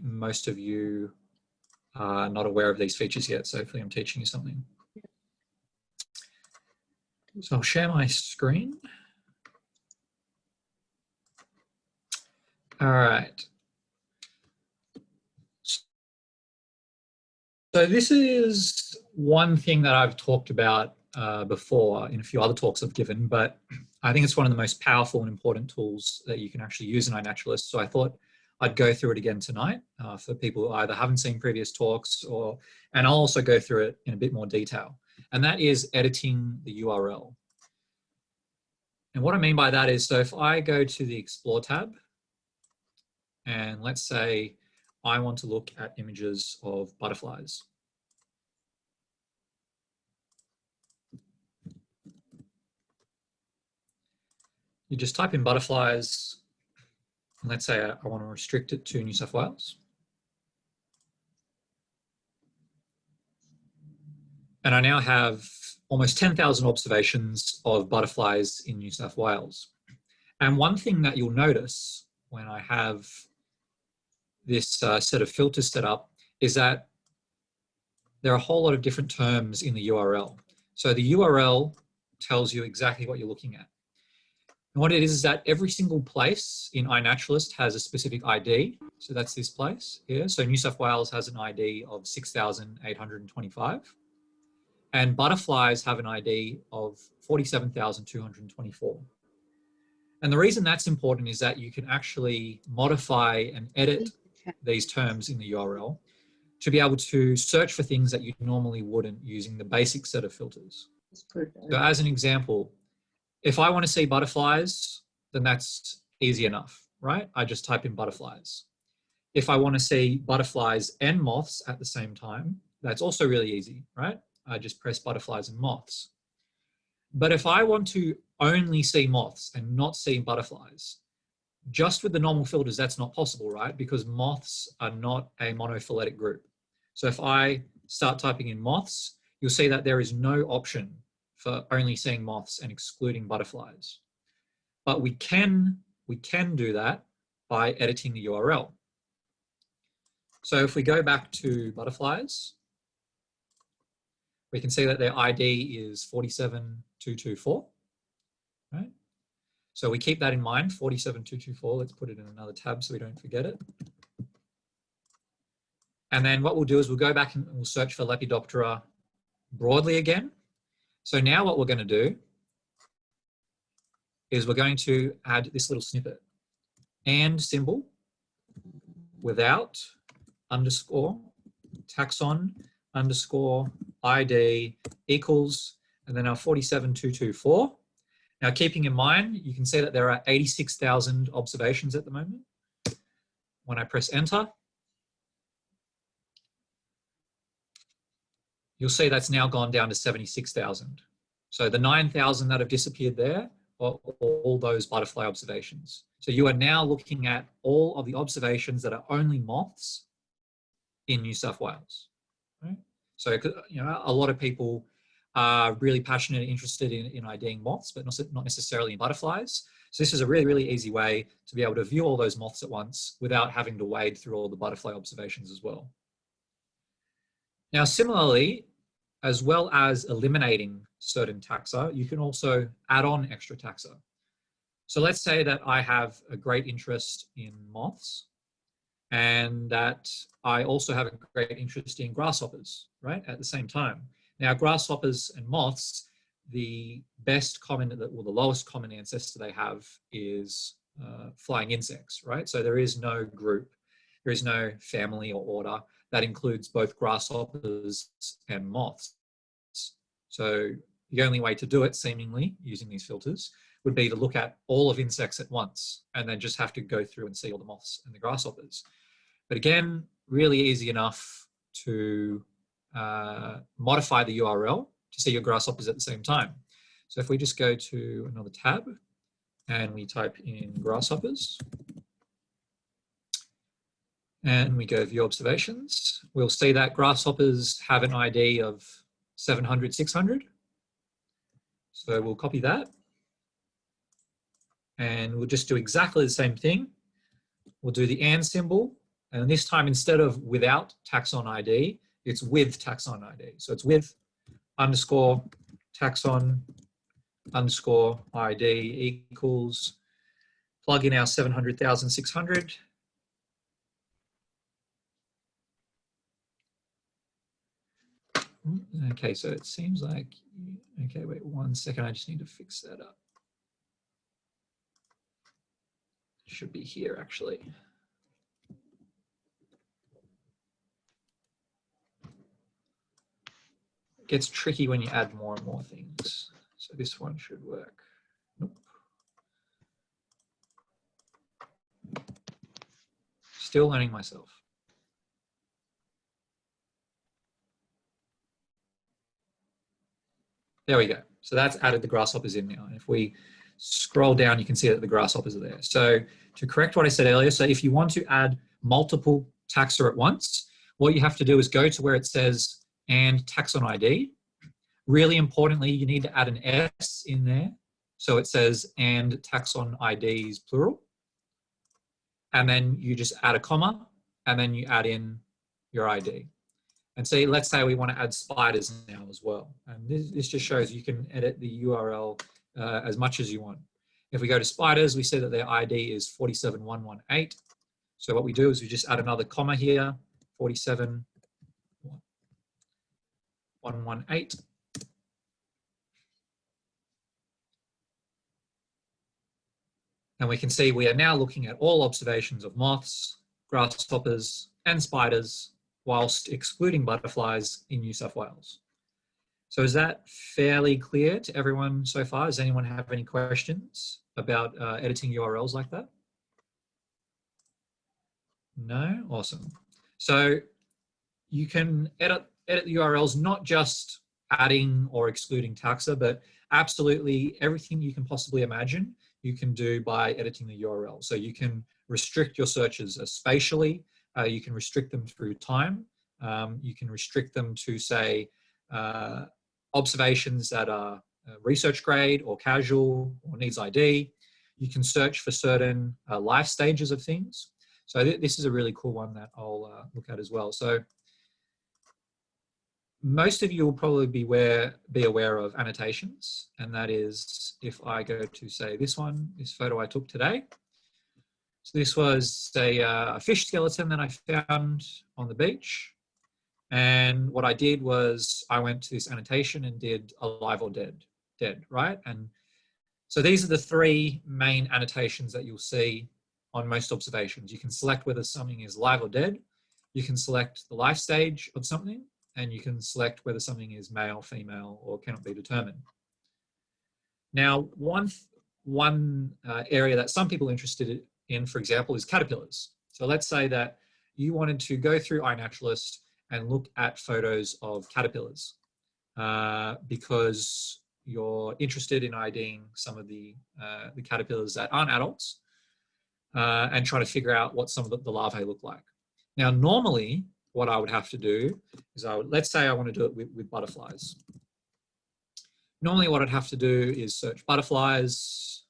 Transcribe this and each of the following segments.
most of you are not aware of these features yet, so hopefully I'm teaching you something. So I'll share my screen. All right. So this is one thing that I've talked about before in a few other talks I've given, but I think it's one of the most powerful and important tools that you can actually use in iNaturalist. So I thought I'd go through it again tonight for people who either haven't seen previous talks and I'll also go through it in a bit more detail. And that is editing the URL. And what I mean by that is, so if I go to the Explore tab, and let's say I want to look at images of butterflies. You just type in butterflies, and let's say I want to restrict it to New South Wales. And I now have almost 10,000 observations of butterflies in New South Wales. And one thing that you'll notice when I have this set of filters set up is that there are a whole lot of different terms in the URL. So the URL tells you exactly what you're looking at. And what it is that every single place in iNaturalist has a specific ID. So that's this place here. So New South Wales has an ID of 6,825. And butterflies have an ID of 47,224. And the reason that's important is that you can actually modify and edit these terms in the URL to be able to search for things that you normally wouldn't using the basic set of filters. So as an example, if I want to see butterflies, then that's easy enough, right? I just type in butterflies. If I want to see butterflies and moths at the same time, that's also really easy, right? I just press butterflies and moths. But if I want to only see moths and not see butterflies, just with the normal filters, that's not possible, right? Because moths are not a monophyletic group. So if I start typing in moths, you'll see that there is no option for only seeing moths and excluding butterflies. But we can do that by editing the URL. So if we go back to butterflies, we can see that their ID is 47,224, right? So we keep that in mind, 47,224. Let's put it in another tab so we don't forget it. And then what we'll do is we'll go back and we'll search for Lepidoptera broadly again. So now what we're going to do is we're going to add this little snippet, and symbol without underscore taxon underscore ID equals, and then our 47,224. Now, keeping in mind, you can see that there are 86,000 observations at the moment. When I press enter, you'll see that's now gone down to 76,000. So the 9,000 that have disappeared there are all those butterfly observations. So you are now looking at all of the observations that are only moths in New South Wales. Right? So, you know, a lot of people are really passionate and interested in IDing moths, but not necessarily in butterflies. So this is a really, really easy way to be able to view all those moths at once without having to wade through all the butterfly observations as well. Now, similarly, as well as eliminating certain taxa, you can also add on extra taxa. So let's say that I have a great interest in moths and that I also have a great interest in grasshoppers, right, at the same time. Now, grasshoppers and moths, the best common, or the lowest common ancestor they have is flying insects, right? So there is no group, there is no family or order that includes both grasshoppers and moths. So the only way to do it, seemingly, using these filters, would be to look at all of insects at once and then just have to go through and see all the moths and the grasshoppers. But again, really easy enough to modify the URL to see your grasshoppers at the same time. So if we just go to another tab and we type in grasshoppers and we go view observations, we'll see that grasshoppers have an ID of 700, 600. So we'll copy that and we'll just do exactly the same thing. We'll do the and symbol And this time, instead of without taxon ID, it's with taxon ID. So it's with underscore taxon underscore ID equals, plug in our 700,600. Okay, so it seems like, okay, wait 1 second. I just need to fix that up. It should be here actually. It gets tricky when you add more and more things. So this one should work. Nope. Still learning myself. There we go. So that's added the grasshoppers in now. And if we scroll down, you can see that the grasshoppers are there. So to correct what I said earlier, so if you want to add multiple taxa at once, what you have to do is go to where it says and taxon ID. Really importantly, you need to add an S in there. So it says and taxon IDs plural. And then you just add a comma and then you add in your ID. And say, let's say we want to add spiders now as well. And this just shows you can edit the URL as much as you want. If we go to spiders, we see that their ID is 47118. So what we do is we just add another comma here, 47118. And we can see we are now looking at all observations of moths, grasshoppers, and spiders, whilst excluding butterflies in New South Wales. So is that fairly clear to everyone so far? Does anyone have any questions about editing URLs like that? No? Awesome. So you can edit the URLs, not just adding or excluding taxa, but absolutely everything you can possibly imagine you can do by editing the URL. So you can restrict your searches spatially, you can restrict them through time, you can restrict them to, say, observations that are research grade or casual or needs ID. You can search for certain life stages of things. So this is a really cool one that I'll look at as well. So most of you will probably be aware of annotations, and that is if I go to, say, this photo I took today. So this was a fish skeleton that I found on the beach. And what I did was I went to this annotation and did alive or dead, right? And so these are the three main annotations that you'll see on most observations. You can select whether something is live or dead. You can select the life stage of something, and you can select whether something is male, female, or cannot be determined. Now, one area that some people are interested in, for example, is caterpillars. So let's say that you wanted to go through iNaturalist and look at photos of caterpillars because you're interested in IDing some of the caterpillars that aren't adults and trying to figure out what some of the larvae look like. Now, normally, what I would have to do is let's say I want to do it with butterflies. Normally, what I'd have to do is search butterflies.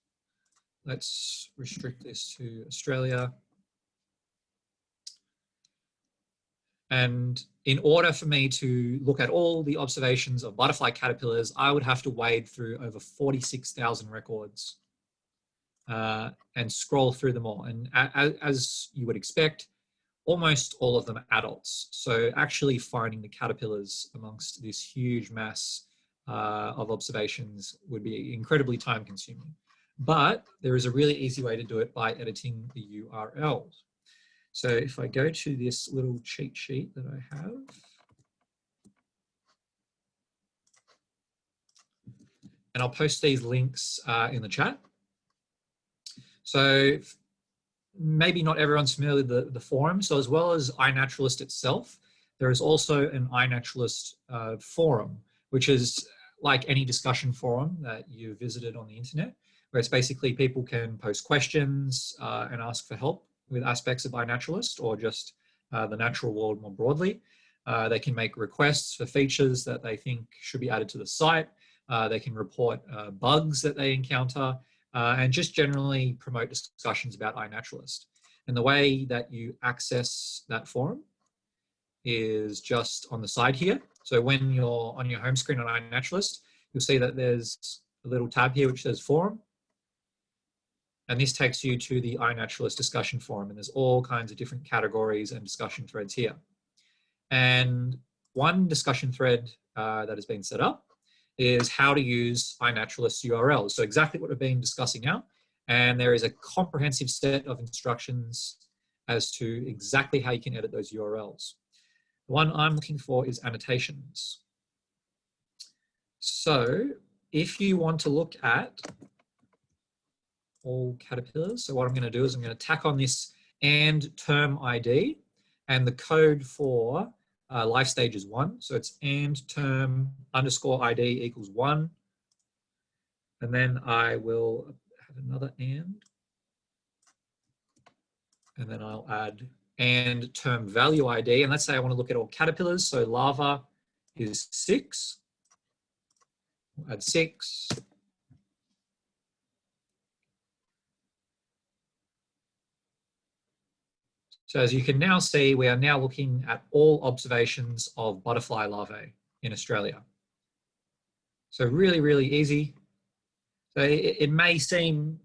Let's restrict this to Australia. And in order for me to look at all the observations of butterfly caterpillars, I would have to wade through over 46,000 records and scroll through them all. And as you would expect, almost all of them are adults. So actually finding the caterpillars amongst this huge mass of observations would be incredibly time consuming. But there is a really easy way to do it by editing the URLs. So if I go to this little cheat sheet that I have, and I'll post these links in the chat. So maybe not everyone's familiar with the forum. So as well as iNaturalist itself, there is also an iNaturalist forum, which is like any discussion forum that you visited on the internet, where it's basically people can post questions and ask for help with aspects of iNaturalist or just the natural world more broadly. They can make requests for features that they think should be added to the site. They can report bugs that they encounter and just generally promote discussions about iNaturalist. And the way that you access that forum is just on the side here. So when you're on your home screen on iNaturalist, you'll see that there's a little tab here which says forum. And this takes you to the iNaturalist discussion forum. And there's all kinds of different categories and discussion threads here. And one discussion thread that has been set up is how to use iNaturalist URLs. So exactly what we've been discussing now. And there is a comprehensive set of instructions as to exactly how you can edit those URLs. The one I'm looking for is annotations. So if you want to look at all caterpillars, so what I'm going to do is I'm going to tack on this and term ID, and the code for life stage is 1. So it's and term underscore ID equals 1. And then I will have another and then I'll add and term value ID. And let's say I want to look at all caterpillars. So larva is 6. We'll add 6. So as you can now see, we are now looking at all observations of butterfly larvae in Australia. So really, really easy. So it may seem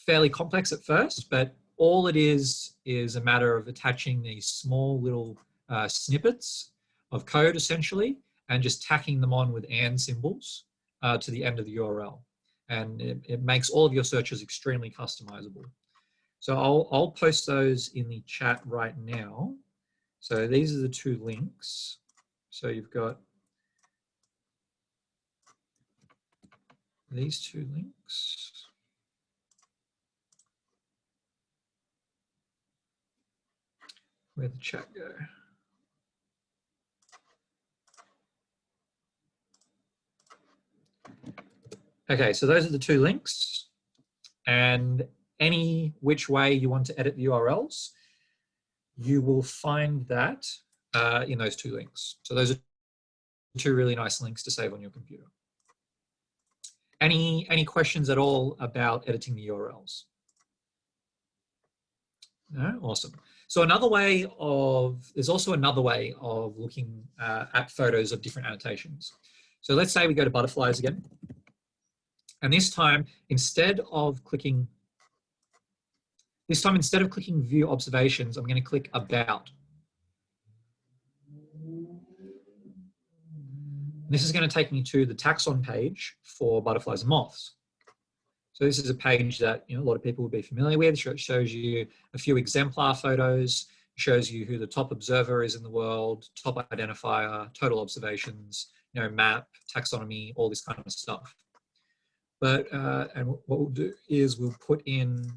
fairly complex at first, but all it is a matter of attaching these small little snippets of code essentially, and just tacking them on with and symbols to the end of the URL. And it makes all of your searches extremely customizable. So I'll post those in the chat right now. So these are the 2 links. So you've got these 2 links. Where'd the chat go? Okay, so those are the 2 links. And any which way you want to edit the URLs, you will find that in those 2 links. So those are 2 really nice links to save on your computer. Any questions at all about editing the URLs? No? Awesome. So there's also another way of looking at photos of different annotations. So let's say we go to butterflies again. And this time, instead of clicking view observations, I'm going to click about. This is going to take me to the taxon page for butterflies and moths. So this is a page that a lot of people will be familiar with. It shows you a few exemplar photos, shows you who the top observer is in the world, top identifier, total observations, map, taxonomy, all this kind of stuff. But and what we'll do is we'll put in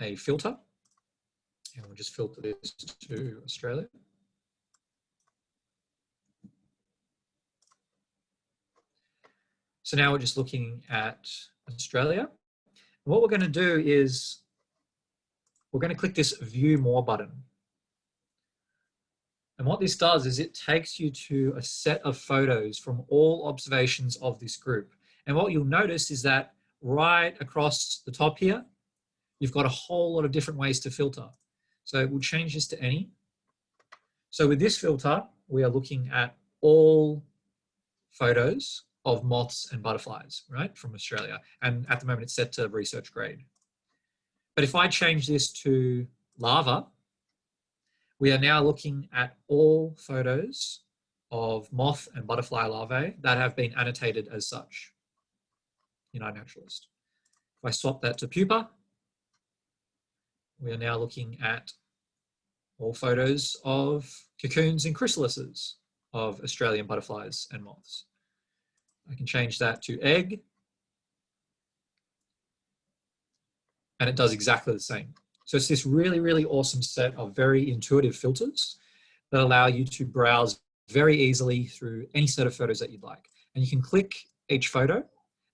a filter, and we'll just filter this to Australia. So now we're just looking at Australia. And what we're going to do is we're going to click this View More button. And what this does is it takes you to a set of photos from all observations of this group. And what you'll notice is that right across the top here, you've got a whole lot of different ways to filter. So we'll change this to any. So with this filter, we are looking at all photos of moths and butterflies, right, from Australia. And at the moment it's set to research grade. But if I change this to larva, we are now looking at all photos of moth and butterfly larvae that have been annotated as such in iNaturalist. If I swap that to pupa, we are now looking at all photos of cocoons and chrysalises of Australian butterflies and moths. I can change that to egg, and it does exactly the same. So it's this really, really awesome set of very intuitive filters that allow you to browse very easily through any set of photos that you'd like. And you can click each photo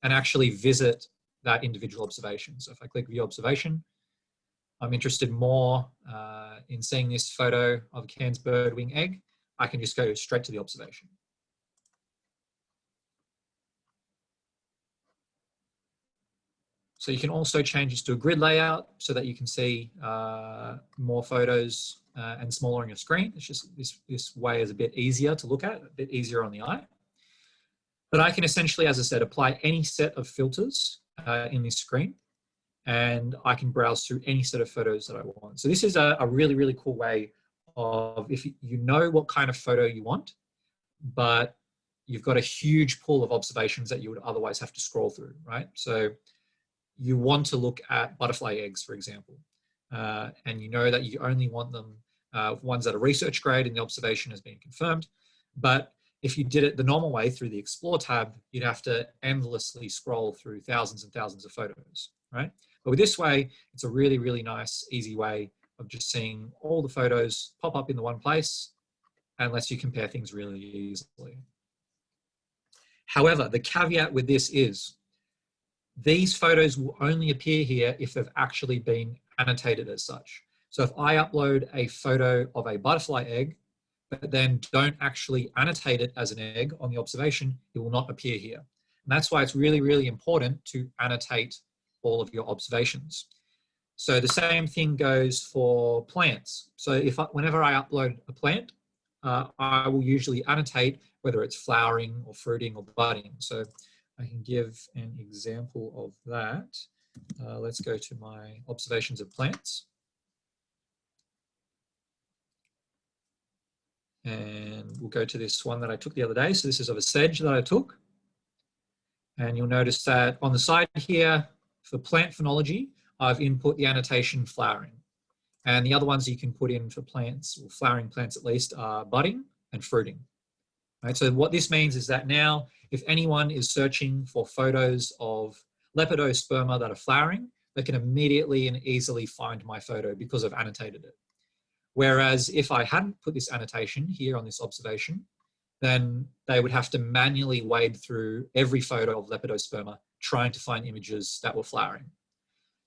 and actually visit that individual observation. So if I click View Observation, I'm interested more in seeing this photo of a Cairns birdwing egg. I can just go straight to the observation. So you can also change this to a grid layout so that you can see more photos and smaller on your screen. It's just this way is a bit easier to look at, a bit easier on the eye. But I can essentially, as I said, apply any set of filters in this screen, and I can browse through any set of photos that I want. So this is a really, really cool way of, if you know what kind of photo you want, but you've got a huge pool of observations that you would otherwise have to scroll through, right? So you want to look at butterfly eggs, for example, and you know that you only want them, ones that are research grade and the observation has been confirmed. But if you did it the normal way through the Explore tab, you'd have to endlessly scroll through thousands and thousands of photos, right? But with this way, it's a really, really nice, easy way of just seeing all the photos pop up in the one place, and lets you compare things really easily. However, the caveat with this is these photos will only appear here if they've actually been annotated as such. So if I upload a photo of a butterfly egg, but then don't actually annotate it as an egg on the observation, it will not appear here. And that's why it's really, really important to annotate all of your observations. So the same thing goes for plants. So whenever I upload a plant, I will usually annotate whether it's flowering or fruiting or budding. So I can give an example of that. Let's go to my observations of plants. And we'll go to this one that I took the other day. So this is of a sedge that I took. And you'll notice that on the side here, for plant phenology, I've input the annotation flowering. And the other ones you can put in for plants, or flowering plants at least, are budding and fruiting. Right? So what this means is that now, if anyone is searching for photos of lepidosperma that are flowering, they can immediately and easily find my photo because I've annotated it. Whereas if I hadn't put this annotation here on this observation, then they would have to manually wade through every photo of lepidosperma trying to find images that were flowering.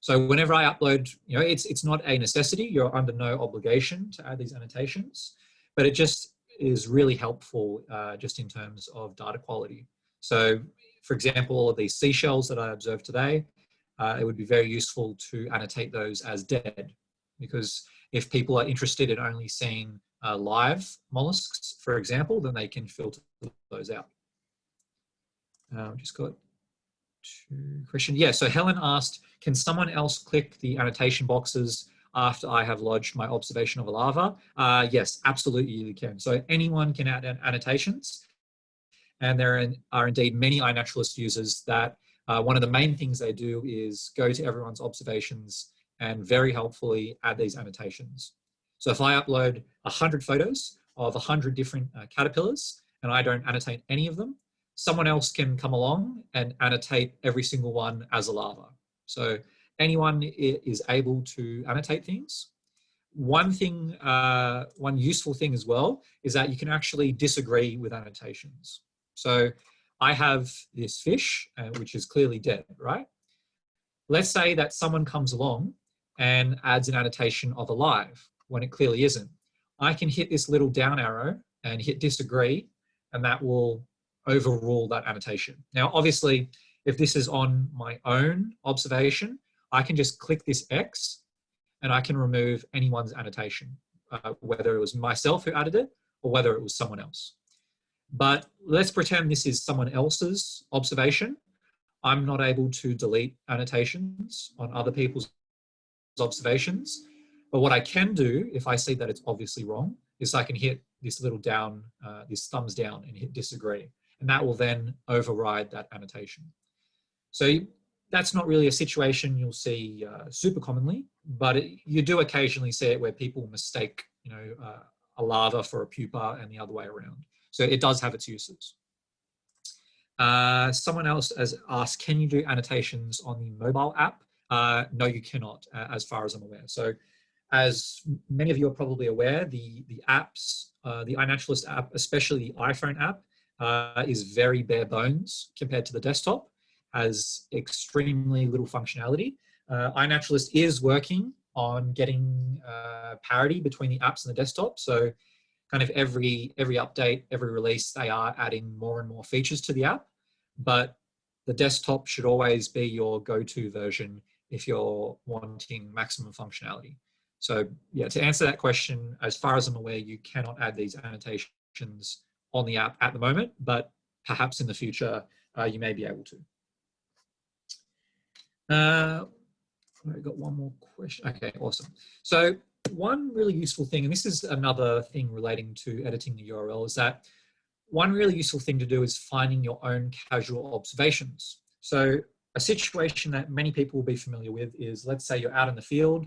So whenever I upload, it's not a necessity. You're under no obligation to add these annotations, but it just is really helpful just in terms of data quality. So for example, all of these seashells that I observed today, it would be very useful to annotate those as dead, because if people are interested in only seeing live mollusks, for example, then they can filter those out. Just got to question. Yeah, so Helen asked, can someone else click the annotation boxes after I have lodged my observation of a larva? Yes, absolutely you can. So anyone can add annotations. And there are indeed many iNaturalist users that one of the main things they do is go to everyone's observations and very helpfully add these annotations. So if I upload 100 photos of 100 different caterpillars and I don't annotate any of them, someone else can come along and annotate every single one as a larva. So anyone is able to annotate things. One thing, one useful thing as well is that you can actually disagree with annotations. So I have this fish, which is clearly dead, right? Let's say that someone comes along and adds an annotation of alive when it clearly isn't. I can hit this little down arrow and hit disagree, and that will overrule that annotation. Now, obviously, if this is on my own observation, I can just click this X and I can remove anyone's annotation, whether it was myself who added it or whether it was someone else. But let's pretend this is someone else's observation. I'm not able to delete annotations on other people's observations. But what I can do, if I see that it's obviously wrong, is I can hit this little down, this thumbs down, and hit disagree. And that will then override that annotation. So that's not really a situation you'll see super commonly, but you do occasionally see it where people mistake, a larva for a pupa and the other way around. So it does have its uses. Someone else has asked, can you do annotations on the mobile app? No, you cannot, as far as I'm aware. So as many of you are probably aware, the apps, the iNaturalist app, especially the iPhone app, is very bare bones compared to the desktop, has extremely little functionality. iNaturalist is working on getting parity between the apps and the desktop. So kind of every update, every release, they are adding more and more features to the app. But the desktop should always be your go-to version if you're wanting maximum functionality. So yeah, to answer that question, as far as I'm aware, you cannot add these annotations on the app at the moment, but perhaps in the future, you may be able to. I've got one more question. Okay, awesome. So one really useful thing, and this is another thing relating to editing the URL, is that one really useful thing to do is finding your own casual observations. So a situation that many people will be familiar with is, let's say you're out in the field,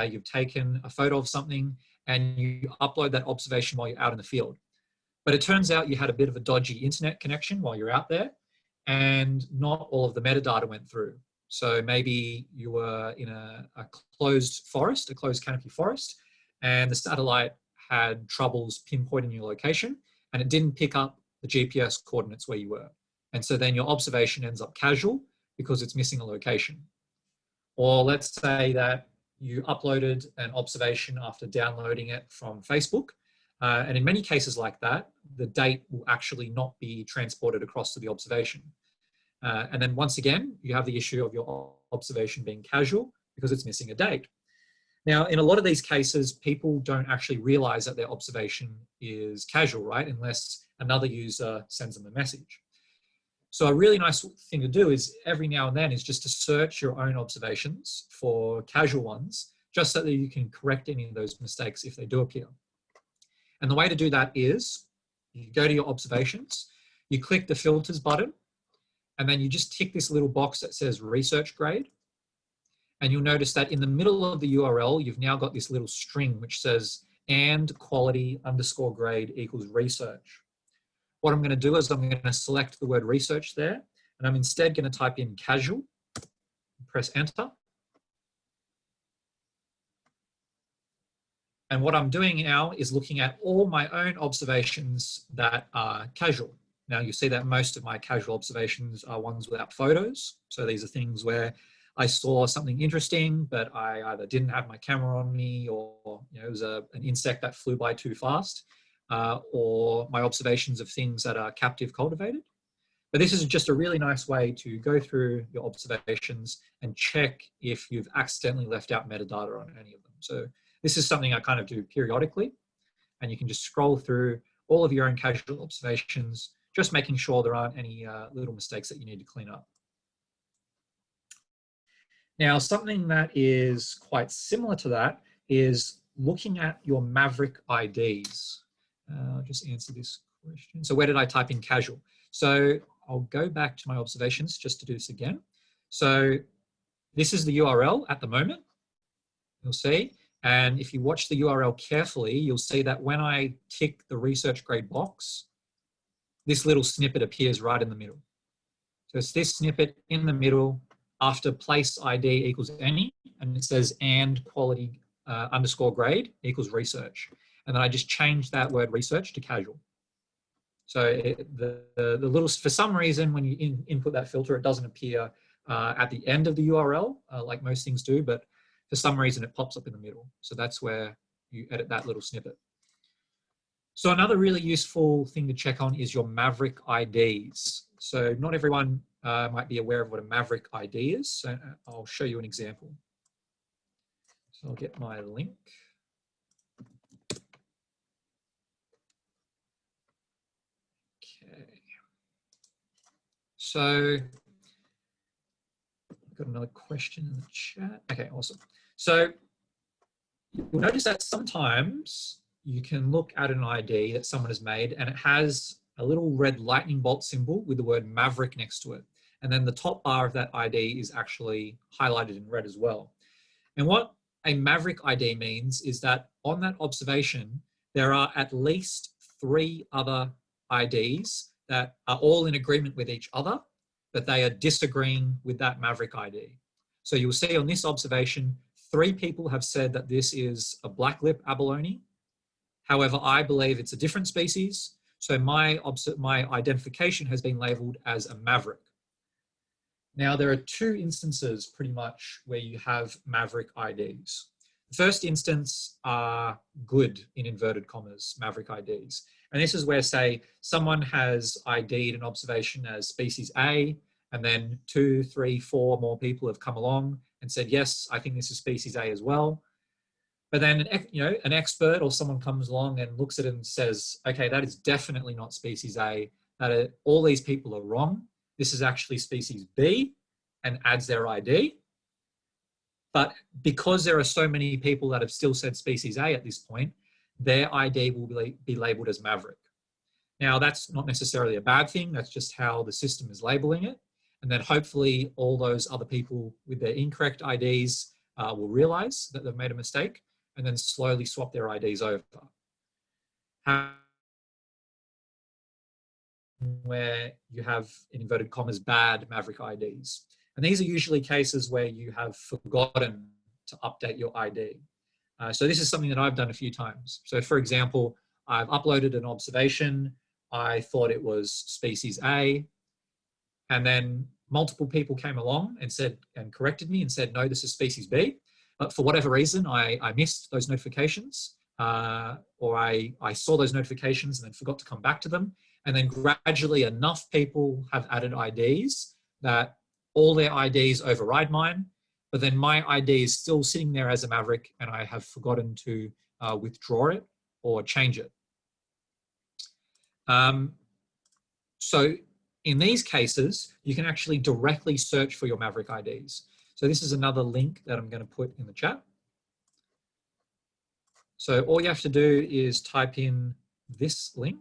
you've taken a photo of something and you upload that observation while you're out in the field. But it turns out you had a bit of a dodgy internet connection while you're out there and not all of the metadata went through. So maybe you were in a closed forest, a closed canopy forest, and the satellite had troubles pinpointing your location and it didn't pick up the GPS coordinates where you were. And so then your observation ends up casual because it's missing a location. Or let's say that you uploaded an observation after downloading it from Facebook. And in many cases like that, the date will actually not be transported across to the observation. And then once again, you have the issue of your observation being casual because it's missing a date. Now, in a lot of these cases, people don't actually realize that their observation is casual, right? Unless another user sends them a message. So a really nice thing to do is every now and then is just to search your own observations for casual ones, just so that you can correct any of those mistakes if they do appear. And the way to do that is you go to your observations, you click the filters button, and then you just tick this little box that says research grade. And you'll notice that in the middle of the URL, you've now got this little string which says and quality underscore grade equals research. What I'm going to do is I'm going to select the word research there, and I'm instead going to type in casual, press enter. And what I'm doing now is looking at all my own observations that are casual. Now you see that most of my casual observations are ones without photos. So these are things where I saw something interesting, but I either didn't have my camera on me, or it was an insect that flew by too fast, or my observations of things that are captive cultivated. But this is just a really nice way to go through your observations and check if you've accidentally left out metadata on any of them. So this is something I kind of do periodically, and you can just scroll through all of your own casual observations, just making sure there aren't any little mistakes that you need to clean up. Now, something that is quite similar to that is looking at your Maverick IDs. I'll just answer this question. So where did I type in casual? So I'll go back to my observations just to do this again. So this is the URL at the moment, you'll see. And if you watch the URL carefully, you'll see that when I tick the research grade box, this little snippet appears right in the middle. So it's this snippet in the middle after place ID equals any, and it says and quality underscore grade equals research. And then I just change that word research to casual. So the little, for some reason, when you input that filter, it doesn't appear at the end of the URL like most things do, but for some reason it pops up in the middle. So that's where you edit that little snippet. So another really useful thing to check on is your Maverick IDs. So not everyone might be aware of what a Maverick ID is. So I'll show you an example. So I'll get my link. Okay. So I've got another question in the chat. Okay, awesome. So you'll notice that sometimes you can look at an ID that someone has made and it has a little red lightning bolt symbol with the word Maverick next to it. And then the top bar of that ID is actually highlighted in red as well. And what a Maverick ID means is that on that observation, there are at least 3 other IDs that are all in agreement with each other, but they are disagreeing with that Maverick ID. So you'll see on this observation, 3 people have said that this is a blacklip abalone. However, I believe it's a different species. So my identification has been labeled as a Maverick. Now, there are 2 instances pretty much where you have Maverick IDs. The first instance are good, in inverted commas, Maverick IDs. And this is where, say, someone has ID'd an observation as species A, And then 2, 3, 4 more people have come along and said, yes, I think this is species A as well. But then, an expert or someone comes along and looks at it and says, okay, that is definitely not species A. All these people are wrong. This is actually species B, and adds their ID. But because there are so many people that have still said species A at this point, their ID will be labeled as Maverick. Now, that's not necessarily a bad thing. That's just how the system is labeling it. And then hopefully all those other people with their incorrect IDs will realize that they've made a mistake and then slowly swap their IDs over. Where you have, in inverted commas, bad Maverick IDs. And these are usually cases where you have forgotten to update your ID. So this is something that I've done a few times. So for example, I've uploaded an observation. I thought it was species A. And then multiple people came along and corrected me and said, no, this is species B. But for whatever reason, I missed those notifications, or I saw those notifications and then forgot to come back to them. And then gradually enough people have added IDs that all their IDs override mine, but then my ID is still sitting there as a Maverick and I have forgotten to withdraw it or change it. So in these cases, you can actually directly search for your Maverick IDs. So this is another link that I'm going to put in the chat. So all you have to do is type in this link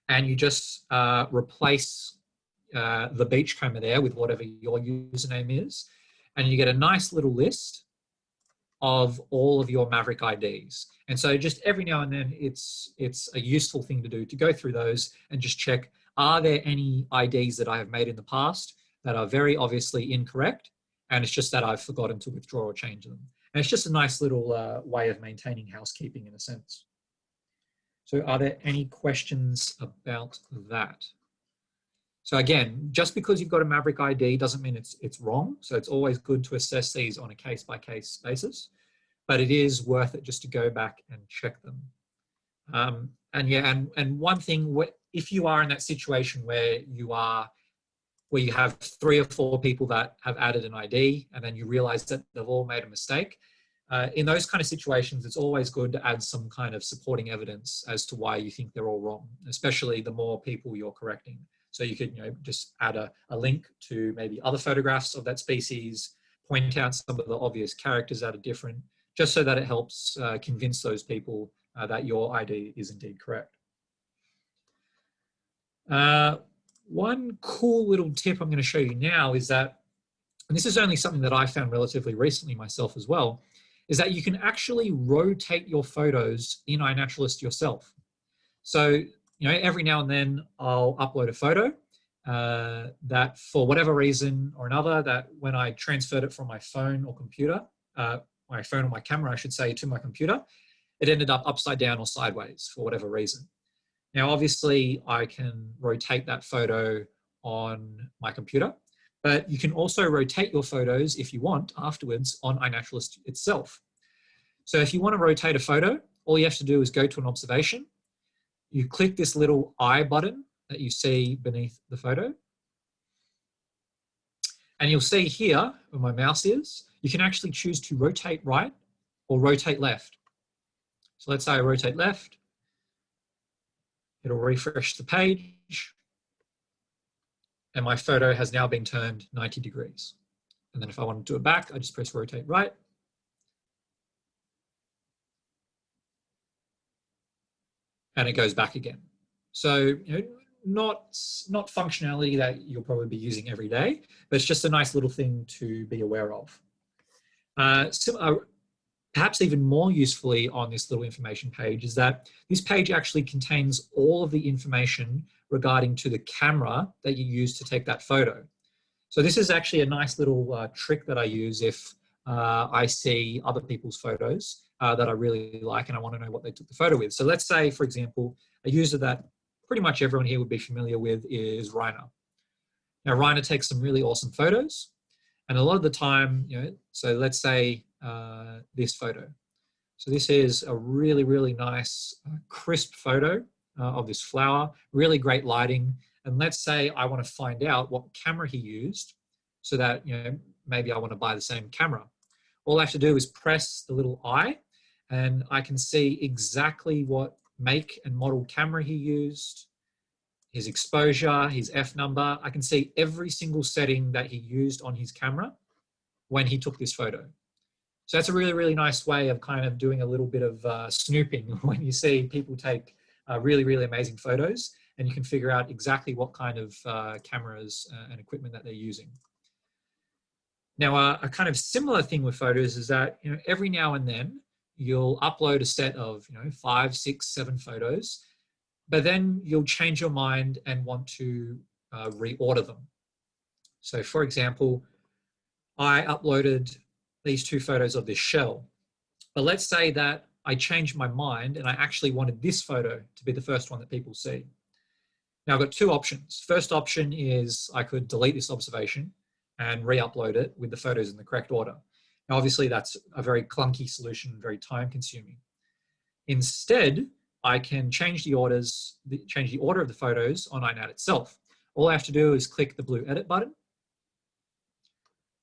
and you just replace the beachcomber there with whatever your username is. And you get a nice little list of all of your Maverick IDs. And so just every now and then it's a useful thing to do to go through those and just check, are there any IDs that I have made in the past that are very obviously incorrect? And it's just that I've forgotten to withdraw or change them. And it's just a nice little way of maintaining housekeeping in a sense. So are there any questions about that? So again, just because you've got a Maverick ID doesn't mean it's wrong. So it's always good to assess these on a case-by-case basis, but it is worth it just to go back and check them. And one thing, if you are in that situation where you have 3 or 4 people that have added an ID and then you realize that they've all made a mistake, in those kind of situations, it's always good to add some kind of supporting evidence as to why you think they're all wrong, especially the more people you're correcting. So you could just add a link to maybe other photographs of that species, point out some of the obvious characters that are different, just so that it helps convince those people that your ID is indeed correct. One cool little tip I'm going to show you now is that, and this is only something that I found relatively recently myself as well, is that you can actually rotate your photos in iNaturalist yourself. So, every now and then I'll upload a photo that for whatever reason or another, that when I transferred it from my phone or computer, my phone or my camera, I should say, to my computer, it ended up upside down or sideways for whatever reason. Now, obviously, I can rotate that photo on my computer, but you can also rotate your photos if you want afterwards on iNaturalist itself. So if you want to rotate a photo, all you have to do is go to an observation. You click this little eye button that you see beneath the photo. And you'll see here where my mouse is, you can actually choose to rotate right or rotate left. So let's say I rotate left. It'll refresh the page. And my photo has now been turned 90 degrees. And then if I want to do it back, I just press rotate right. And it goes back again. So, not functionality that you'll probably be using every day, but it's just a nice little thing to be aware of. Perhaps even more usefully on this little information page is that this page actually contains all of the information regarding to the camera that you use to take that photo. So this is actually a nice little trick that I use if I see other people's photos that I really like and I want to know what they took the photo with. So let's say, for example, a user that pretty much everyone here would be familiar with is Rainer. Now, Rainer takes some really awesome photos, and a lot of the time, so let's say this photo. So this is a really, really nice, crisp photo of this flower, really great lighting. And let's say I want to find out what camera he used so that, you know, maybe I want to buy the same camera. All I have to do is press the little I, and I can see exactly what make and model camera he used, his exposure, his F number. I can see every single setting that he used on his camera when he took this photo. So that's a really, really nice way of kind of doing a little bit of snooping when you see people take really, really amazing photos, and you can figure out exactly what kind of cameras and equipment that they're using. Now, a kind of similar thing with photos is that, you know, every now and then you'll upload a set of, you know, 5, 6, 7 photos, but then you'll change your mind and want to reorder them. So for example, I uploaded these 2 photos of this shell, but let's say that I changed my mind and I actually wanted this photo to be the first one that people see. Now I've got 2 options. First option is I could delete this observation and re-upload it with the photos in the correct order. Now obviously that's a very clunky solution, very time consuming. Instead, I can change the order of the photos on iNat itself. All I have to do is click the blue edit button.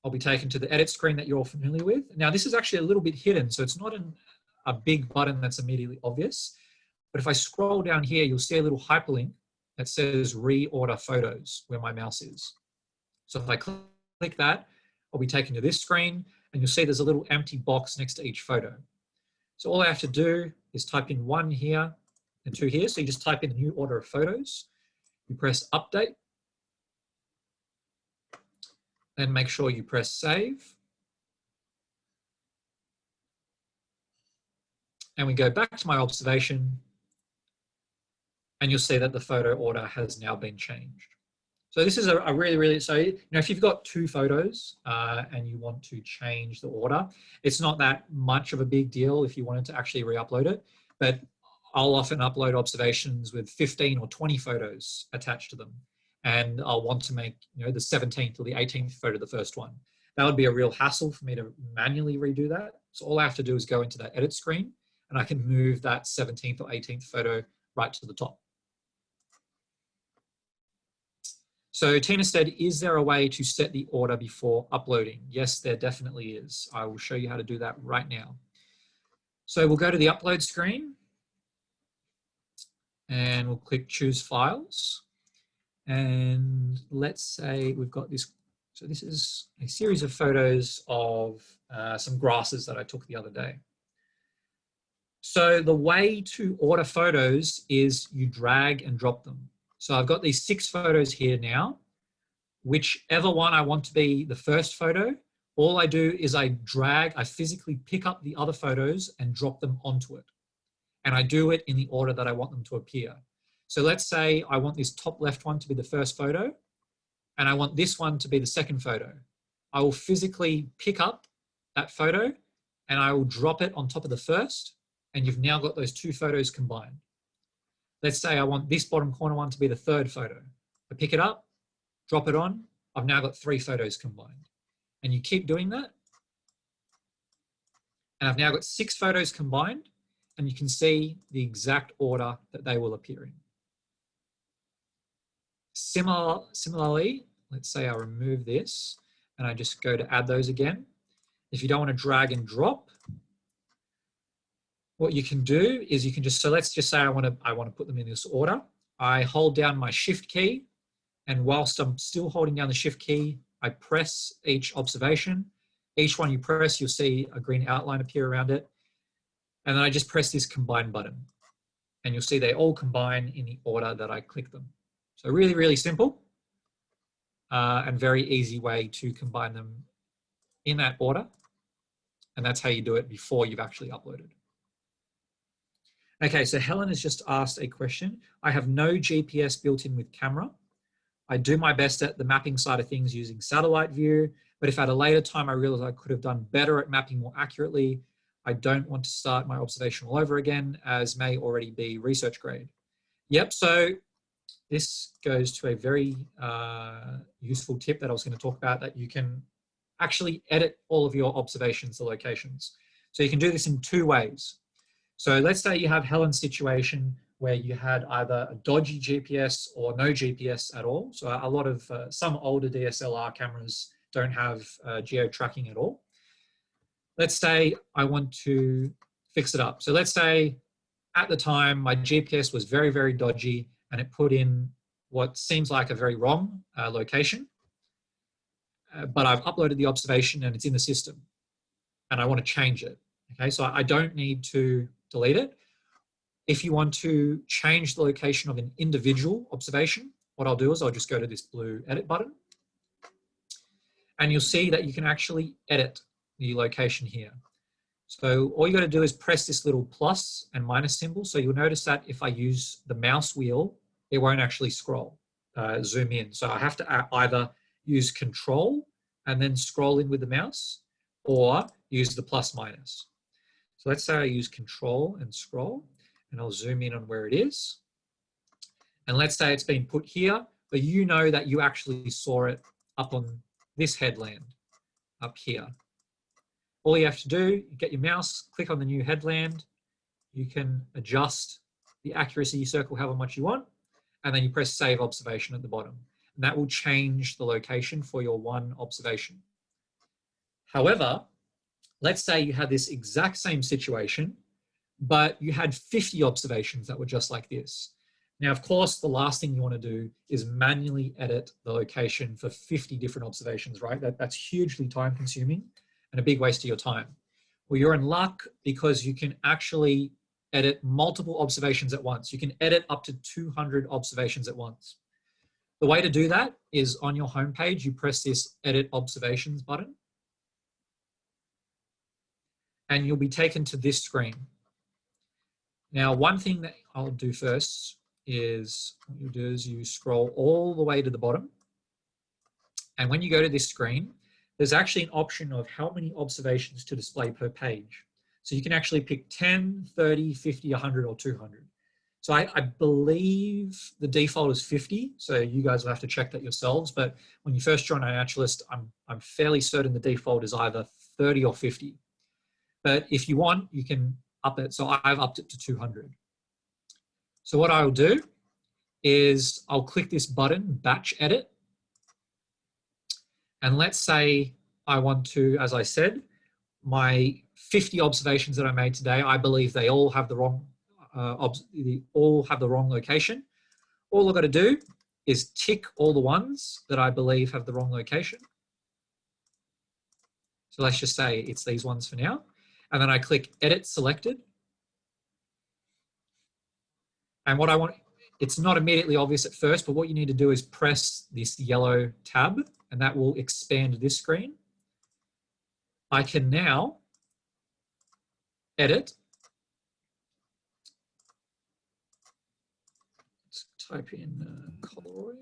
I'll be taken to the edit screen that you're all familiar with. Now this is actually a little bit hidden, so it's not a big button that's immediately obvious. But if I scroll down here, you'll see a little hyperlink that says Reorder Photos, where my mouse is. So if I click that, I'll be taken to this screen, and you'll see there's a little empty box next to each photo. So all I have to do is type in 1 here and 2 here. So you just type in the new order of photos. You press update. Then make sure you press save. And we go back to my observation, and you'll see that the photo order has now been changed. So this is a really, really, so, you know, if you've got 2 photos and you want to change the order, it's not that much of a big deal if you wanted to actually re-upload it, but I'll often upload observations with 15 or 20 photos attached to them. And I'll want to make, you know, the 17th or the 18th photo the first one. That would be a real hassle for me to manually redo that. So all I have to do is go into that edit screen, and I can move that 17th or 18th photo right to the top. So Tina said, is there a way to set the order before uploading? Yes, there definitely is. I will show you how to do that right now. So we'll go to the upload screen, and we'll click choose files. And let's say we've got this, so this is a series of photos of some grasses that I took the other day. So the way to order photos is you drag and drop them. So I've got these 6 photos here now. Whichever one I want to be the first photo, all I do is I physically pick up the other photos and drop them onto it. And I do it in the order that I want them to appear. So let's say I want this top left one to be the first photo, and I want this one to be the second photo. I will physically pick up that photo and I will drop it on top of the first, and you've now got those 2 photos combined. Let's say I want this bottom corner one to be the third photo. I pick it up, drop it on, I've now got 3 photos combined. And you keep doing that. And I've now got 6 photos combined, and you can see the exact order that they will appear in. Similarly, let's say I remove this and I just go to add those again. If you don't want to drag and drop, what you can do is you can just, so let's just say I want to put them in this order. I hold down my shift key, and whilst I'm still holding down the shift key, I press each observation. Each one you press, you'll see a green outline appear around it. And then I just press this combine button, and you'll see they all combine in the order that I click them. So really, really simple and very easy way to combine them in that order. And that's how you do it before you've actually uploaded. Okay, so Helen has just asked a question. I have no GPS built in with camera. I do my best at the mapping side of things using satellite view, but if at a later time I realize I could have done better at mapping more accurately, I don't want to start my observation all over again, as may already be research grade. Yep, so this goes to a very useful tip that I was going to talk about, that you can actually edit all of your observations, the locations. So you can do this in 2 ways. So let's say you have Helen's situation where you had either a dodgy GPS or no GPS at all. So a lot of, some older DSLR cameras don't have geo-tracking at all. Let's say I want to fix it up. So let's say at the time my GPS was very, very dodgy and it put in what seems like a very wrong location, but I've uploaded the observation and it's in the system and I want to change it. Okay, so I don't need to delete it. If you want to change the location of an individual observation, what I'll do is I'll just go to this blue edit button and you'll see that you can actually edit the location here. So all you got to do is press this little plus and minus symbol. So you'll notice that if I use the mouse wheel, it won't actually scroll, zoom in. So I have to either use control and then scroll in with the mouse or use the plus minus. So let's say I use control and scroll and I'll zoom in on where it is. And let's say it's been put here, but you know that you actually saw it up on this headland up here. All you have to do, you get your mouse, click on the new headland. You can adjust the accuracy circle however much you want, and then you press save observation at the bottom. And that will change the location for your one observation. However, let's say you had this exact same situation, but you had 50 observations that were just like this. Now, of course, the last thing you want to do is manually edit the location for 50 different observations, right? That's hugely time consuming and a big waste of your time. Well, you're in luck because you can actually edit multiple observations at once. You can edit up to 200 observations at once. The way to do that is on your homepage, you press this Edit Observations button, and you'll be taken to this screen. Now, one thing that I'll do first is, what you do is you scroll all the way to the bottom, and when you go to this screen, there's actually an option of how many observations to display per page. So you can actually pick 10, 30, 50, 100, or 200. So I believe the default is 50, so you guys will have to check that yourselves, but when you first join iNaturalist, I'm fairly certain the default is either 30 or 50. But if you want, you can up it, so I've upped it to 200. So what I'll do is I'll click this button, Batch Edit, and let's say I want to, as I said, my 50 observations that I made today, I believe they all have the wrong location. All I've got to do is tick all the ones that I believe have the wrong location. So let's just say it's these ones for now. And then I click Edit Selected. And what I want, it's not immediately obvious at first, but what you need to do is press this yellow tab, and that will expand this screen. I can now edit. Let's type in Colroy.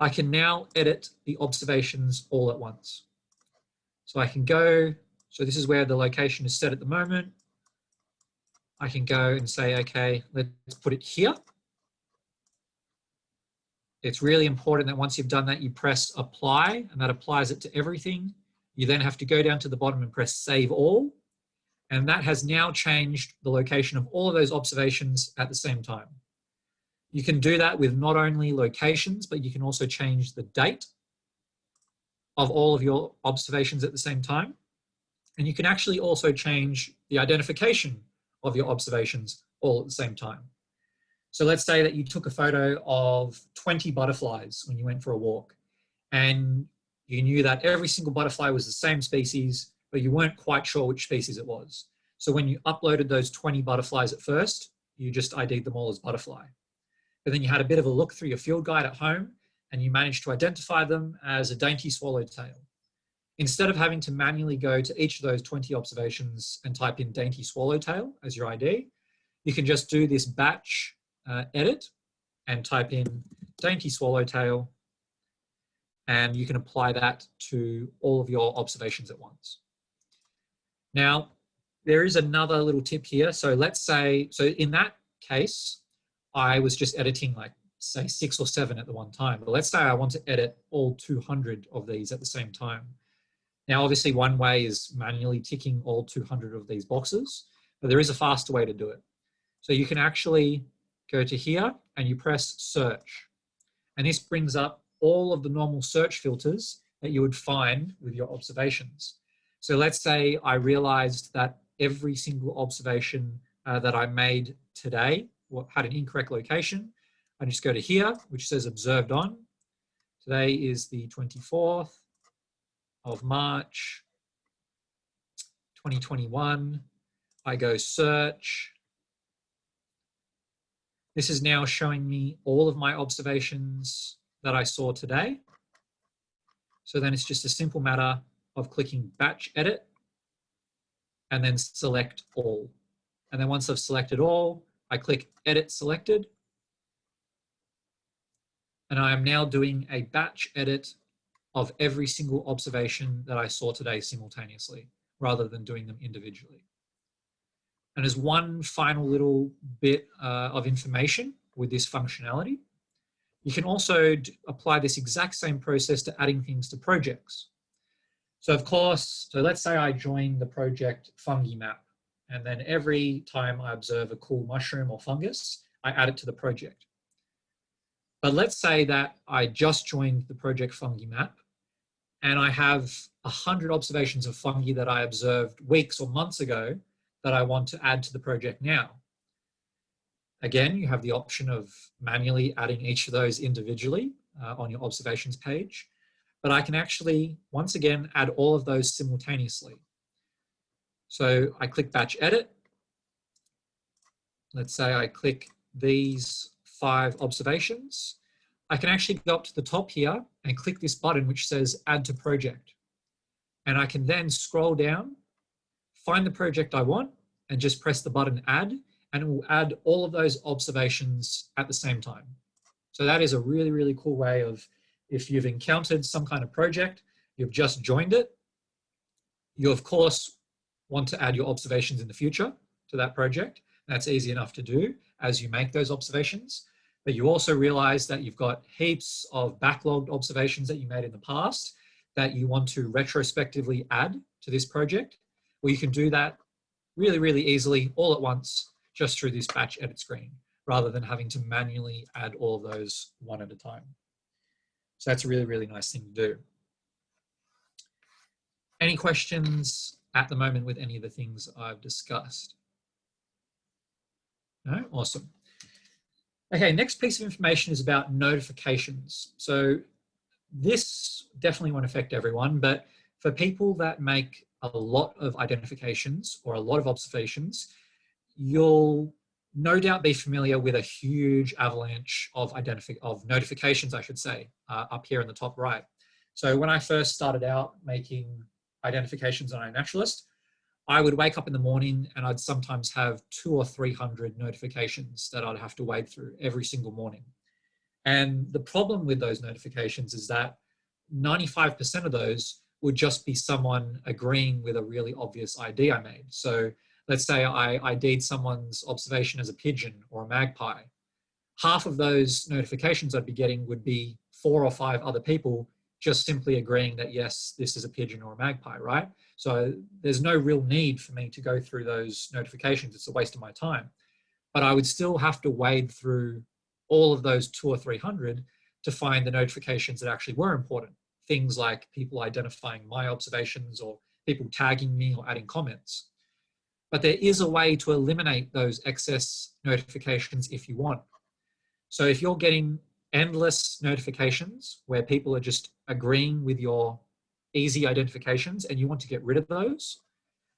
I can now edit the observations all at once. So I can go, so this is where the location is set at the moment. I can go and say, okay, let's put it here. It's really important that once you've done that, you press apply, and that applies it to everything. You then have to go down to the bottom and press save all. And that has now changed the location of all of those observations at the same time. You can do that with not only locations, but you can also change the date of all of your observations at the same time. And you can actually also change the identification of your observations all at the same time. So let's say that you took a photo of 20 butterflies when you went for a walk, and you knew that every single butterfly was the same species, but you weren't quite sure which species it was. So when you uploaded those 20 butterflies at first, you just ID'd them all as butterfly. But then you had a bit of a look through your field guide at home, and you managed to identify them as a dainty swallowtail. Instead of having to manually go to each of those 20 observations and type in dainty swallowtail as your ID, you can just do this batch edit and type in dainty swallowtail, and you can apply that to all of your observations at once. Now, there is another little tip here. So let's say, so in that case, I was just editing like, say, 6 or 7 at the one time. But let's say I want to edit all 200 of these at the same time. Now, obviously, one way is manually ticking all 200 of these boxes, but there is a faster way to do it. So you can actually go to here and you press search. And this brings up all of the normal search filters that you would find with your observations. So let's say I realized that every single observation that I made today had an incorrect location. I just go to here, which says observed on. Today is the 24th of March, 2021. I go search. This is now showing me all of my observations that I saw today. So then it's just a simple matter of clicking batch edit and then select all. And then once I've selected all, I click edit selected. And I am now doing a batch edit of every single observation that I saw today simultaneously, rather than doing them individually. And as one final little bit of information with this functionality, you can also apply this exact same process to adding things to projects. So of course, so let's say I join the project fungi map, and then every time I observe a cool mushroom or fungus, I add it to the project. But let's say that I just joined the project fungi map, and I have 100 observations of fungi that I observed weeks or months ago that I want to add to the project now. Again, you have the option of manually adding each of those individually on your observations page, but I can actually, once again, add all of those simultaneously. So I click batch edit. Let's say I click these 5 observations. I can actually go up to the top here and click this button which says add to project. And I can then scroll down, find the project I want, and just press the button add, and it will add all of those observations at the same time. So that is a really, really cool way of, if you've encountered some kind of project, you've just joined it, you of course want to add your observations in the future to that project. That's easy enough to do as you make those observations. But you also realize that you've got heaps of backlogged observations that you made in the past that you want to retrospectively add to this project. Well, you can do that really, really easily all at once just through this batch edit screen, rather than having to manually add all of those one at a time. So that's a really, really nice thing to do. Any questions at the moment with any of the things I've discussed? No? Awesome. Okay, next piece of information is about notifications. So this definitely won't affect everyone, but for people that make a lot of identifications or a lot of observations, you'll no doubt be familiar with a huge avalanche of notifications, I should say, up here in the top right. So when I first started out making identifications on iNaturalist, I would wake up in the morning and I'd sometimes have 200 or 300 notifications that I'd have to wade through every single morning. And the problem with those notifications is that 95% of those would just be someone agreeing with a really obvious ID I made. So let's say I ID'd someone's observation as a pigeon or a magpie. Half of those notifications I'd be getting would be 4 or 5 other people just simply agreeing that, yes, this is a pigeon or a magpie, right? So there's no real need for me to go through those notifications. It's a waste of my time. But I would still have to wade through all of those 200 or 300 to find the notifications that actually were important. Things like people identifying my observations or people tagging me or adding comments. But there is a way to eliminate those excess notifications if you want. So if you're getting endless notifications where people are just agreeing with your easy identifications and you want to get rid of those,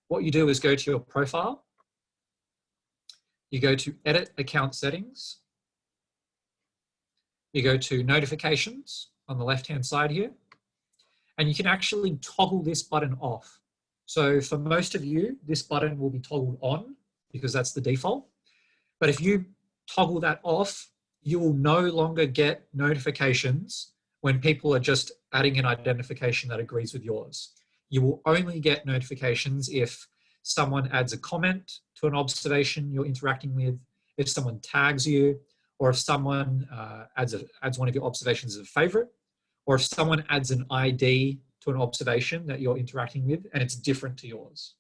what you do is go to your profile, you go to edit account settings, you go to notifications on the left-hand side here, and you can actually toggle this button off. So for most of you, this button will be toggled on because that's the default. But if you toggle that off, you will no longer get notifications when people are just adding an identification that agrees with yours. You will only get notifications if someone adds a comment to an observation you're interacting with, if someone tags you, or if someone adds one of your observations as a favorite, or if someone adds an ID to an observation that you're interacting with, and it's different to yours.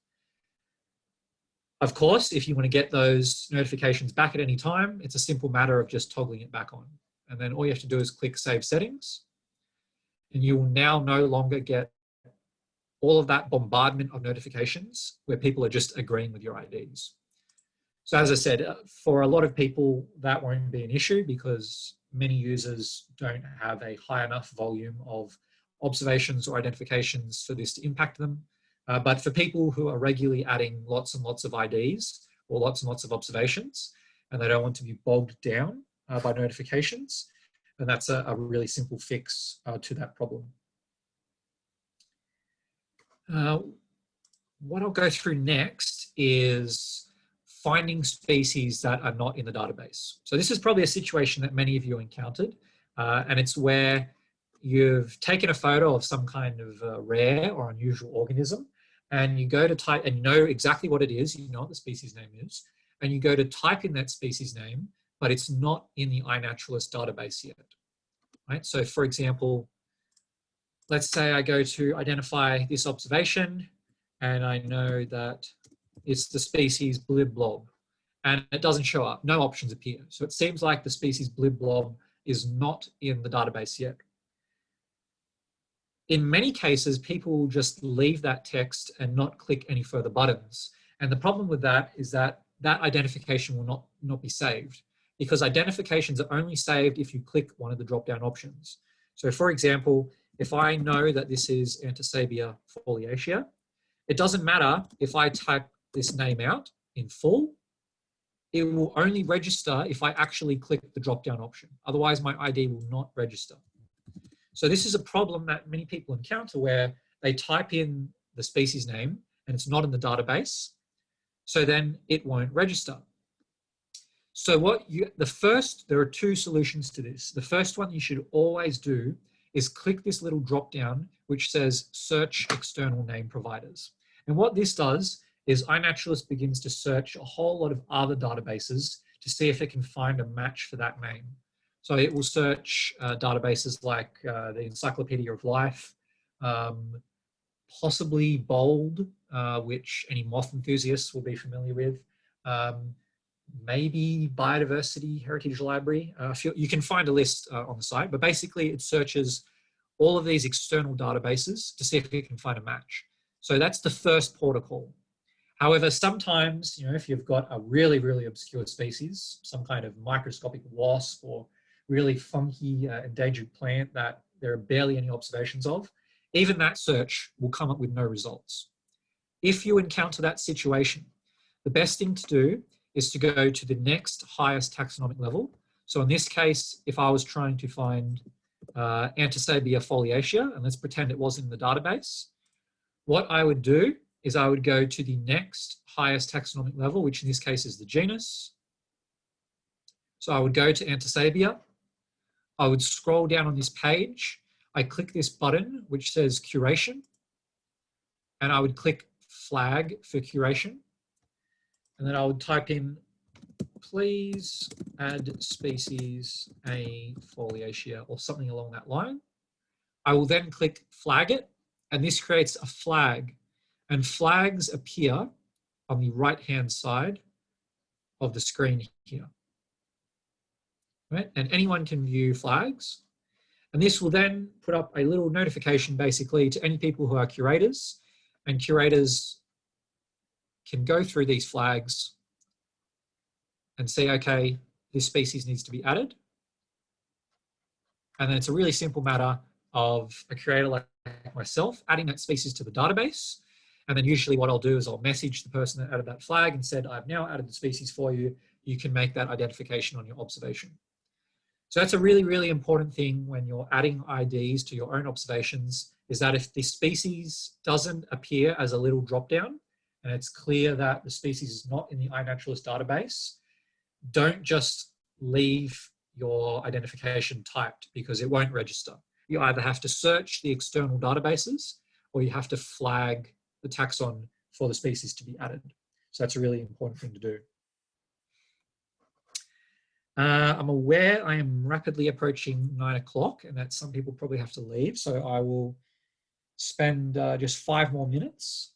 Of course, if you want to get those notifications back at any time, it's a simple matter of just toggling it back on. And then all you have to do is click Save Settings, and you will now no longer get all of that bombardment of notifications where people are just agreeing with your IDs. So as I said, for a lot of people, that won't be an issue because many users don't have a high enough volume of observations or identifications for this to impact them. But for people who are regularly adding lots and lots of IDs or lots and lots of observations, and they don't want to be bogged down by notifications, then that's a really simple fix to that problem. What I'll go through next is finding species that are not in the database. So this is probably a situation that many of you encountered, and it's where you've taken a photo of some kind of rare or unusual organism, and you go to type, and you know exactly what it is, you know what the species name is, and you go to type in that species name, but it's not in the iNaturalist database yet, right? So for example, let's say I go to identify this observation, and I know that it's the species blib blob, and it doesn't show up, no options appear. So it seems like the species blib blob is not in the database yet. In many cases, people will just leave that text and not click any further buttons. And the problem with that is that that identification will not be saved, because identifications are only saved if you click one of the drop-down options. So for example, if I know that this is Antisabia foliacea, it doesn't matter if I type this name out in full, it will only register if I actually click the drop-down option. Otherwise, my ID will not register. So this is a problem that many people encounter where they type in the species name and it's not in the database, so then it won't register. So there are two solutions to this. The first one you should always do is click this little drop down which says search external name providers. And what this does is iNaturalist begins to search a whole lot of other databases to see if it can find a match for that name. So it will search databases like the Encyclopedia of Life, possibly Bold, which any moth enthusiasts will be familiar with, maybe Biodiversity Heritage Library. You can find a list on the site, but basically it searches all of these external databases to see if it can find a match. So that's the first port of call. However, sometimes, if you've got a really, really obscure species, some kind of microscopic wasp or really funky endangered plant that there are barely any observations of, even that search will come up with no results. If you encounter that situation, the best thing to do is to go to the next highest taxonomic level. So in this case, if I was trying to find Antisabia foliacea, and let's pretend it was in the database, what I would do is I would go to the next highest taxonomic level, which in this case is the genus. So I would go to Antisabia. I would scroll down on this page. I click this button, which says curation, and I would click flag for curation. And then I would type in, please add species A foliacea or something along that line. I will then click flag it, and this creates a flag, and flags appear on the right-hand side of the screen here. Right? And anyone can view flags. And this will then put up a little notification basically to any people who are curators, and curators can go through these flags and say, okay, this species needs to be added. And then it's a really simple matter of a curator like myself adding that species to the database. And then usually what I'll do is I'll message the person that added that flag and said, I've now added the species for you. You can make that identification on your observation. So that's a really, really important thing when you're adding IDs to your own observations, is that if the species doesn't appear as a little drop-down, and it's clear that the species is not in the iNaturalist database, don't just leave your identification typed, because it won't register. You either have to search the external databases or you have to flag the taxon for the species to be added. So that's a really important thing to do. I'm aware I am rapidly approaching 9 o'clock and that some people probably have to leave, so I will spend just 5 more minutes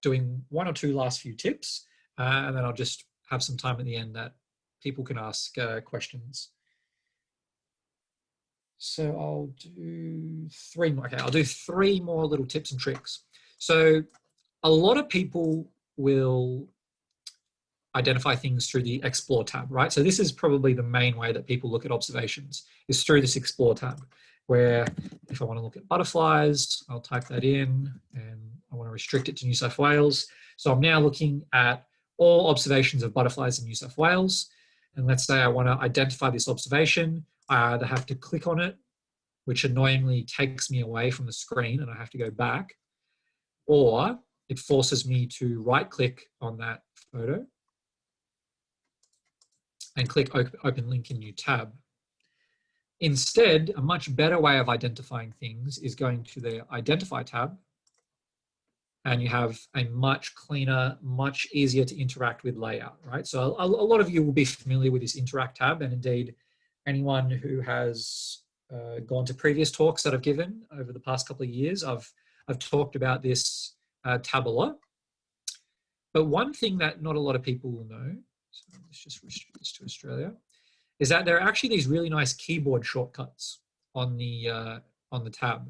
doing 1 or 2 last few tips, and then I'll just have some time at the end that people can ask questions. So I'll do 3 more. Okay, I'll do 3 more little tips and tricks. So a lot of people will identify things through the Explore tab, right? So this is probably the main way that people look at observations, is through this Explore tab, where if I want to look at butterflies, I'll type that in, and I want to restrict it to New South Wales. So I'm now looking at all observations of butterflies in New South Wales. And let's say I want to identify this observation. I either have to click on it, which annoyingly takes me away from the screen and I have to go back, or it forces me to right-click on that photo and click open link in new tab. Instead, a much better way of identifying things is going to the Identify tab, and you have a much cleaner, much easier to interact with layout, right? So a lot of you will be familiar with this Interact tab, and indeed anyone who has gone to previous talks that I've given over the past couple of years, I've talked about this tab a lot. But one thing that not a lot of people will know, so let's just restrict this to Australia, is that there are actually these really nice keyboard shortcuts on the tab.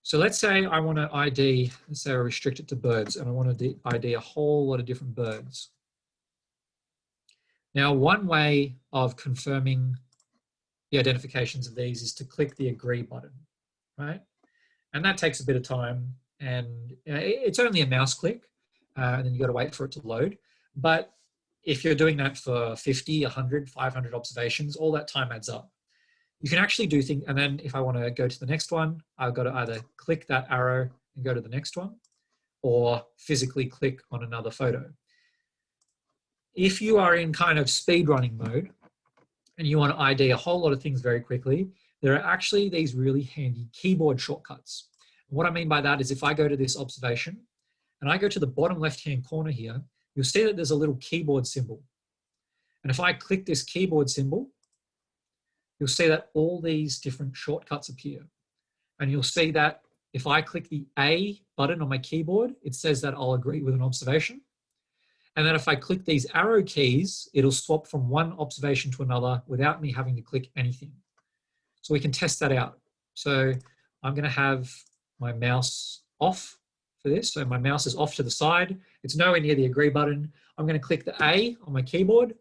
So let's say I want to ID, let's say I restrict it to birds, and I want to ID a whole lot of different birds. Now, one way of confirming the identifications of these is to click the Agree button, right? And that takes a bit of time, and it's only a mouse click, and then you got to wait for it to load. But if you're doing that for 50, 100, 500 observations, all that time adds up. You can actually do things, and then if I want to go to the next one, I've got to either click that arrow and go to the next one, or physically click on another photo. If you are in kind of speed running mode and you want to ID a whole lot of things very quickly, there are actually these really handy keyboard shortcuts. And what I mean by that is if I go to this observation and I go to the bottom left-hand corner here, you'll see that there's a little keyboard symbol. And if I click this keyboard symbol, you'll see that all these different shortcuts appear. And you'll see that if I click the A button on my keyboard, it says that I'll agree with an observation. And then if I click these arrow keys, it'll swap from one observation to another without me having to click anything. So we can test that out. So I'm going to have my mouse off for this. So my mouse is off to the side. It's nowhere near the Agree button. I'm going to click the A on my keyboard.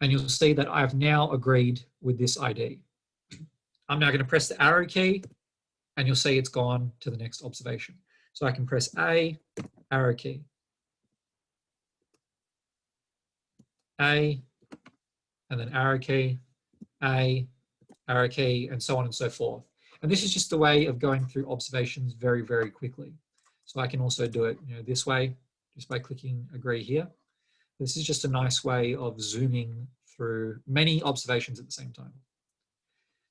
And you'll see that I've now agreed with this ID. I'm now going to press the arrow key, and you'll see it's gone to the next observation. So I can press A, arrow key, A, and then arrow key, A, arrow key, and so on and so forth. And this is just a way of going through observations very, very quickly. So I can also do it, this way, just by clicking agree here. This is just a nice way of zooming through many observations at the same time.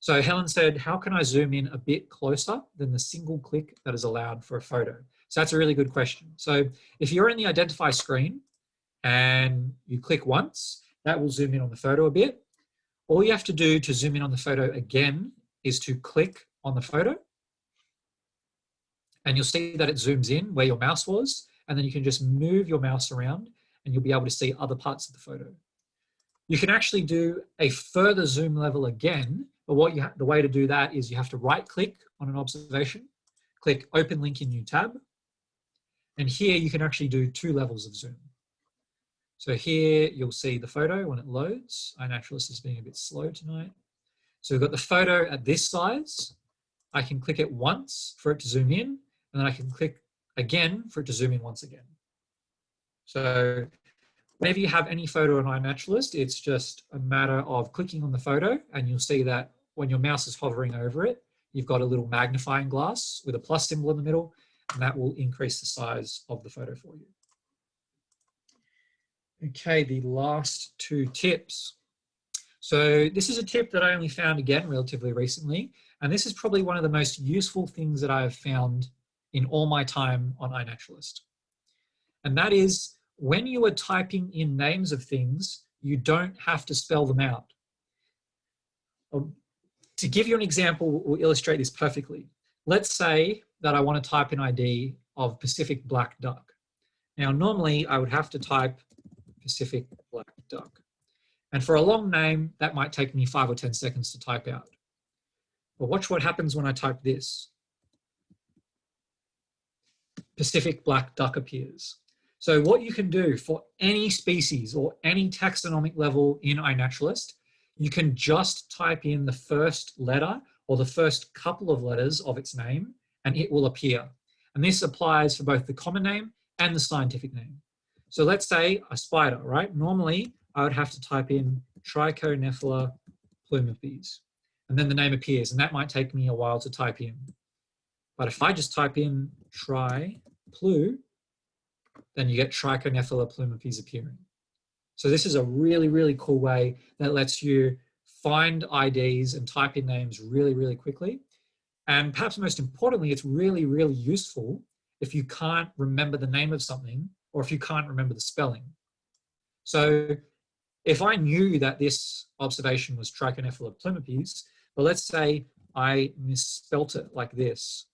So Helen said, how can I zoom in a bit closer than the single click that is allowed for a photo? So that's a really good question. So if you're in the Identify screen and you click once, that will zoom in on the photo a bit. All you have to do to zoom in on the photo again is to click on the photo. And you'll see that it zooms in where your mouse was, and then you can just move your mouse around and you'll be able to see other parts of the photo. You can actually do a further zoom level again, but the way to do that is you have to right click on an observation, click open link in new tab, and here you can actually do 2 levels of zoom. So here you'll see the photo when it loads. iNaturalist is being a bit slow tonight. So we've got the photo at this size. I can click it once for it to zoom in, and then I can click again for it to zoom in once again. So whenever you have any photo in iNaturalist, it's just a matter of clicking on the photo, and you'll see that when your mouse is hovering over it, you've got a little magnifying glass with a plus symbol in the middle, and that will increase the size of the photo for you. Okay, the last 2 tips. So this is a tip that I only found again relatively recently, and this is probably one of the most useful things that I have found in all my time on iNaturalist. And that is, when you are typing in names of things, you don't have to spell them out. To give you an example, will illustrate this perfectly. Let's say that I want to type an ID of Pacific black duck. Now, normally I would have to type Pacific black duck. And for a long name, that might take me 5 or 10 seconds to type out. But watch what happens when I type this. Pacific black duck appears. So what you can do for any species or any taxonomic level in iNaturalist, you can just type in the first letter or the first couple of letters of its name and it will appear. And this applies for both the common name and the scientific name. So let's say a spider, right? Normally I would have to type in Trichonephila plumipes and then the name appears, and that might take me a while to type in. But if I just type in tri-plu, then you get Trichonephila plumipes appearing. So this is a really, really cool way that lets you find IDs and type in names really, really quickly. And perhaps most importantly, it's really, really useful if you can't remember the name of something or if you can't remember the spelling. So if I knew that this observation was Trichonephila plumipes, but let's say I misspelt it like this,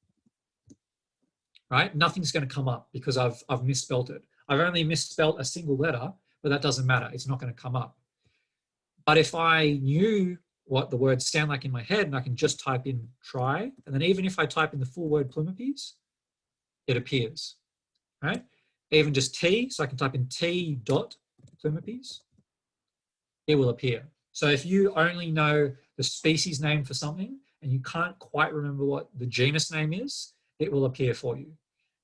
right? Nothing's going to come up because I've misspelt it. I've only misspelt a single letter, but that doesn't matter. It's not going to come up. But if I knew what the words sound like in my head and I can just type in try, and then even if I type in the full word plumipes, it appears, right? Even just T, so I can type in T dot plumipes, it will appear. So if you only know the species name for something and you can't quite remember what the genus name is, it will appear for you.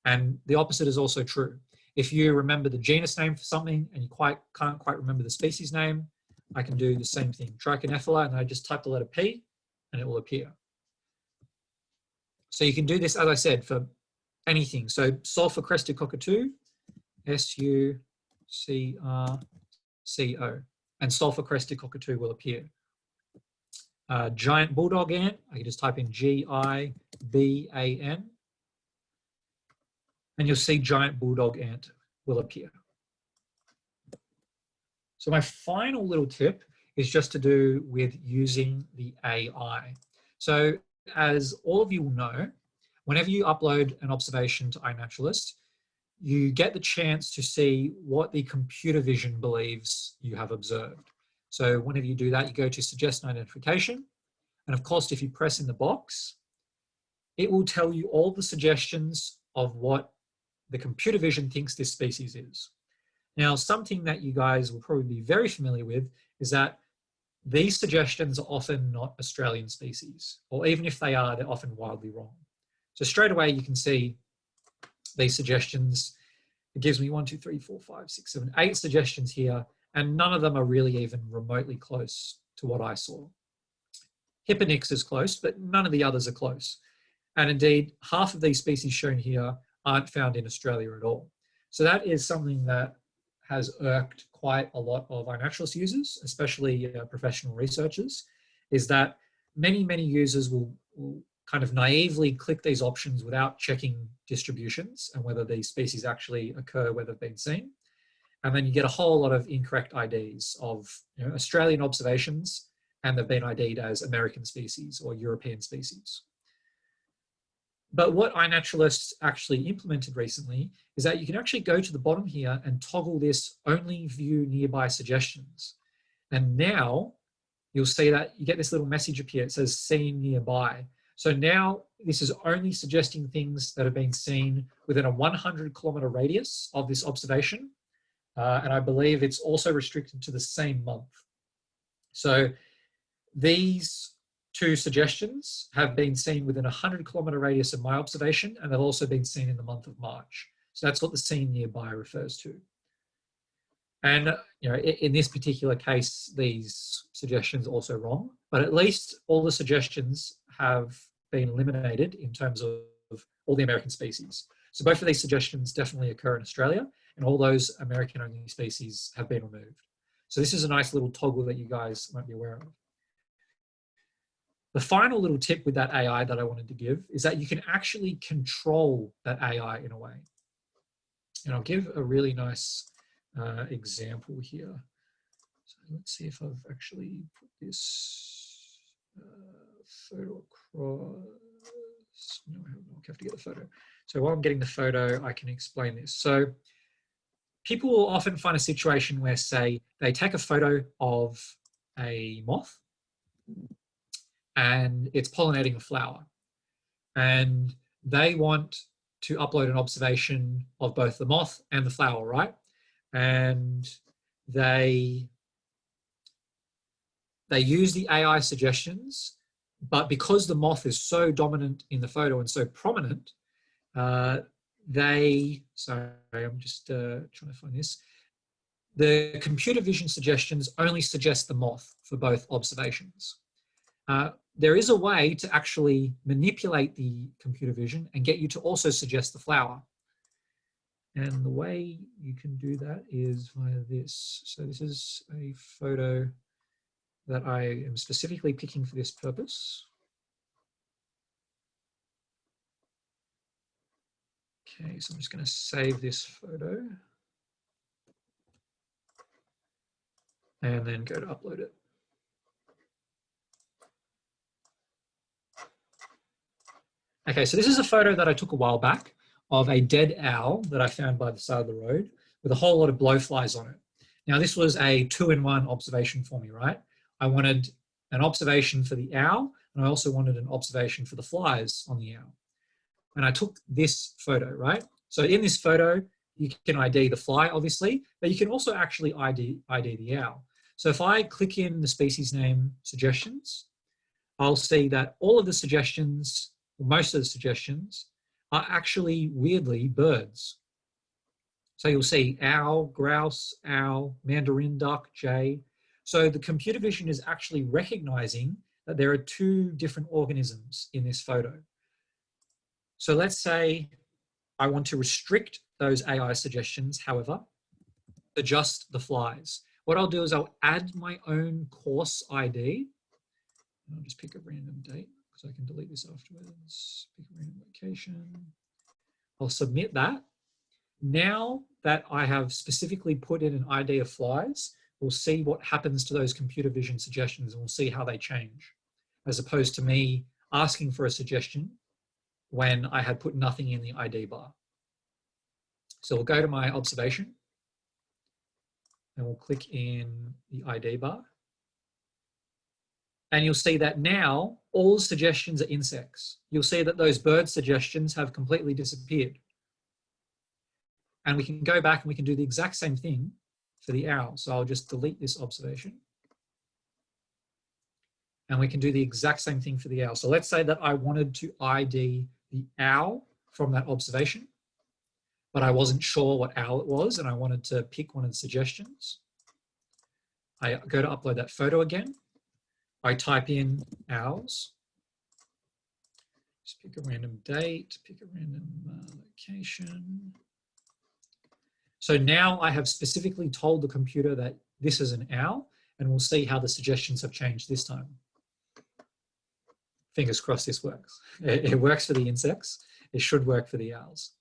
And the opposite is also true. If you remember the genus name for something and you can't quite remember the species name, I can do the same thing. Trichonephila, and I just type the letter P and it will appear. So you can do this, as I said, for anything. So sulfur crested cockatoo, S-U-C-R-C-O, and sulfur crested cockatoo will appear. Giant bulldog ant, I can just type in G-I-B-A-N, and you'll see giant bulldog ant will appear. So my final little tip is just to do with using the AI. So as all of you will know, whenever you upload an observation to iNaturalist, you get the chance to see what the computer vision believes you have observed. So whenever you do that, you go to suggest an identification. And of course, if you press in the box, it will tell you all the suggestions of what the computer vision thinks this species is. Now, something that you guys will probably be very familiar with is that these suggestions are often not Australian species, or even if they are, they're often wildly wrong. So straight away, you can see these suggestions. It gives me 1, 2, 3, 4, 5, 6, 7, 8 suggestions here, and none of them are really even remotely close to what I saw. Hipponyx is close, but none of the others are close. And indeed, half of these species shown here aren't found in Australia at all. So that is something that has irked quite a lot of iNaturalist users, especially professional researchers, is that many, many users will kind of naively click these options without checking distributions and whether these species actually occur where they've been seen. And then you get a whole lot of incorrect IDs of Australian observations, and they've been ID'd as American species or European species. But what iNaturalist actually implemented recently is that you can actually go to the bottom here and toggle this only view nearby suggestions. And now you'll see that you get this little message appear. It says seen nearby. So now this is only suggesting things that have been seen within a 100-kilometer radius of this observation. And I believe it's also restricted to the same month. So these 2 suggestions have been seen within a 100-kilometer radius of my observation, and they've also been seen in the month of March. So that's what the seen nearby refers to. And in this particular case, these suggestions are also wrong, but at least all the suggestions have been eliminated in terms of all the American species. So both of these suggestions definitely occur in Australia, and all those American-only species have been removed. So this is a nice little toggle that you guys might be aware of. The final little tip with that AI that I wanted to give is that you can actually control that AI in a way. And I'll give a really nice example here. So let's see if I've actually put this, photo across. No, I have to get the photo. So while I'm getting the photo, I can explain this. So people will often find a situation where, say, they take a photo of a moth and it's pollinating a flower. And they want to upload an observation of both the moth and the flower, right? And they use the AI suggestions, but because the moth is so dominant in the photo and so prominent, sorry, I'm just trying to find this. The computer vision suggestions only suggest the moth for both observations. There is a way to actually manipulate the computer vision and get you to also suggest the flower. And the way you can do that is via this. So this is a photo that I am specifically picking for this purpose. Okay, so I'm just going to save this photo and then go to upload it. Okay, so this is a photo that I took a while back of a dead owl that I found by the side of the road with a whole lot of blowflies on it. Now, this was a 2-in-1 observation for me, right? I wanted an observation for the owl, and I also wanted an observation for the flies on the owl. And I took this photo, right? So in this photo, you can ID the fly, obviously, but you can also actually ID the owl. So if I click in the species name suggestions, I'll see that all of the suggestions, most of the suggestions, are actually weirdly birds. So you'll see owl, grouse, owl, mandarin duck, jay. So the computer vision is actually recognizing that there are 2 different organisms in this photo. So let's say I want to restrict those AI suggestions, however, to just the flies. What I'll do is I'll add my own course ID. I'll just pick a random date because I can delete this afterwards. Pick a random location. I'll submit that. Now that I have specifically put in an ID of flies, we'll see what happens to those computer vision suggestions and we'll see how they change, as opposed to me asking for a suggestion when I had put nothing in the ID bar. So we'll go to my observation and we'll click in the ID bar. And you'll see that now all suggestions are insects. You'll see that those bird suggestions have completely disappeared. And we can go back and we can do the exact same thing for the owl. So I'll just delete this observation. And we can do the exact same thing for the owl. So let's say that I wanted to ID the owl from that observation, but I wasn't sure what owl it was and I wanted to pick one of the suggestions. I go to upload that photo again. I type in owls. Just pick a random date, pick a random location. So now I have specifically told the computer that this is an owl, and we'll see how the suggestions have changed this time. Fingers crossed this works. It works for the insects. It should work for the owls.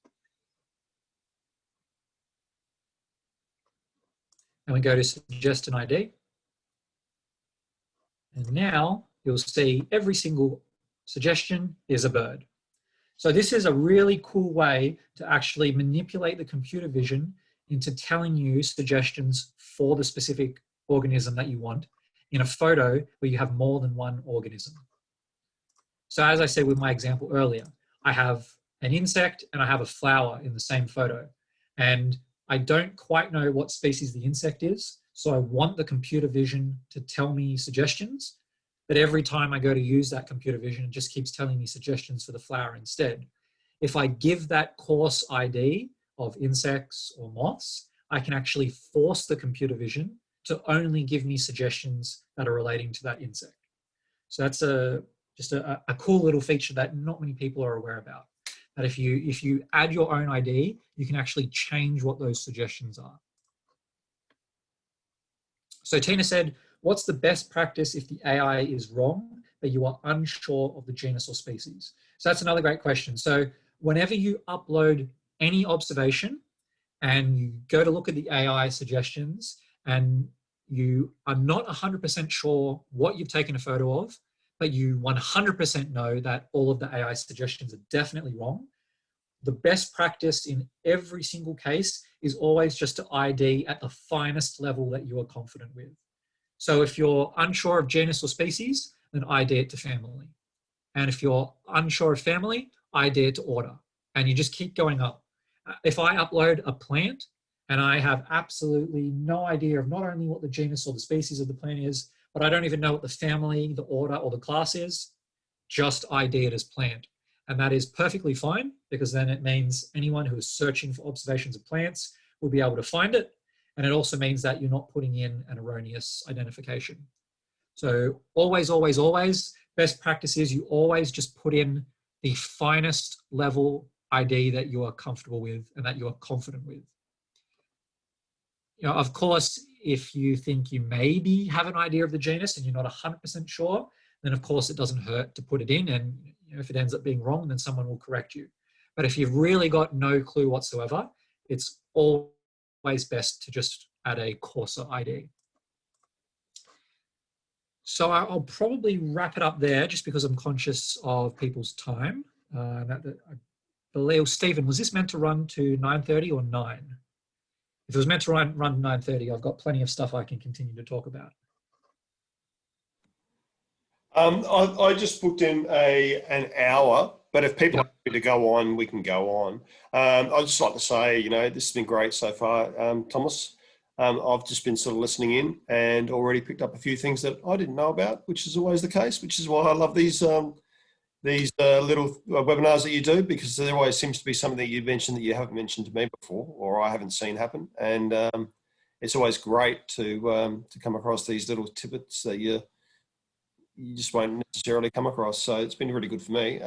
And we go to suggest an ID. And now you'll see every single suggestion is a bird. So this is a really cool way to actually manipulate the computer vision into telling you suggestions for the specific organism that you want in a photo where you have more than one organism. So as I said with my example earlier, I have an insect and I have a flower in the same photo. And I don't quite know what species the insect is, so I want the computer vision to tell me suggestions, but every time I go to use that computer vision, it just keeps telling me suggestions for the flower instead. If I give that course ID of insects or moths, I can actually force the computer vision to only give me suggestions that are relating to that insect. So that's just a cool little feature that not many people are aware about. That if you add your own ID, you can actually change what those suggestions are. So Tina said, what's the best practice if the AI is wrong, but you are unsure of the genus or species? So that's another great question. So whenever you upload any observation and you go to look at the AI suggestions and you are not 100% sure what you've taken a photo of, but you 100% know that all of the AI suggestions are definitely wrong, the best practice in every single case is always just to ID at the finest level that you are confident with. So if you're unsure of genus or species, then ID it to family. And if you're unsure of family, ID it to order. And you just keep going up. If I upload a plant and I have absolutely no idea of not only what the genus or the species of the plant is, but I don't even know what the family, the order, or the class is, just ID it as plant. And that is perfectly fine, because then it means anyone who is searching for observations of plants will be able to find it. And it also means that you're not putting in an erroneous identification. So always, always, always, best practice is you always just put in the finest level ID that you are comfortable with and that you are confident with. You know, of course, if you think you maybe have an idea of the genus and you're not 100% sure, then of course it doesn't hurt to put it in, and you know, if it ends up being wrong, then someone will correct you. But if you've really got no clue whatsoever, it's always best to just add a coarser ID. So I'll probably wrap it up there, just because I'm conscious of people's time. I believe, Stephen, was this meant to run to 9:30 or 9? If it was meant to run 9:30, I've got plenty of stuff I can continue to talk about. I just booked in an hour, but if people are happy to go on, we can go on. I'd just like to say, you know, this has been great so far, Thomas. I've just been sort of listening in and already picked up a few things that I didn't know about, which is always the case, which is why I love these little webinars that you do, because there always seems to be something that you mentioned that you haven't mentioned to me before, or I haven't seen happen. And it's always great to come across these little tidbits that you just won't necessarily come across. So it's been really good for me.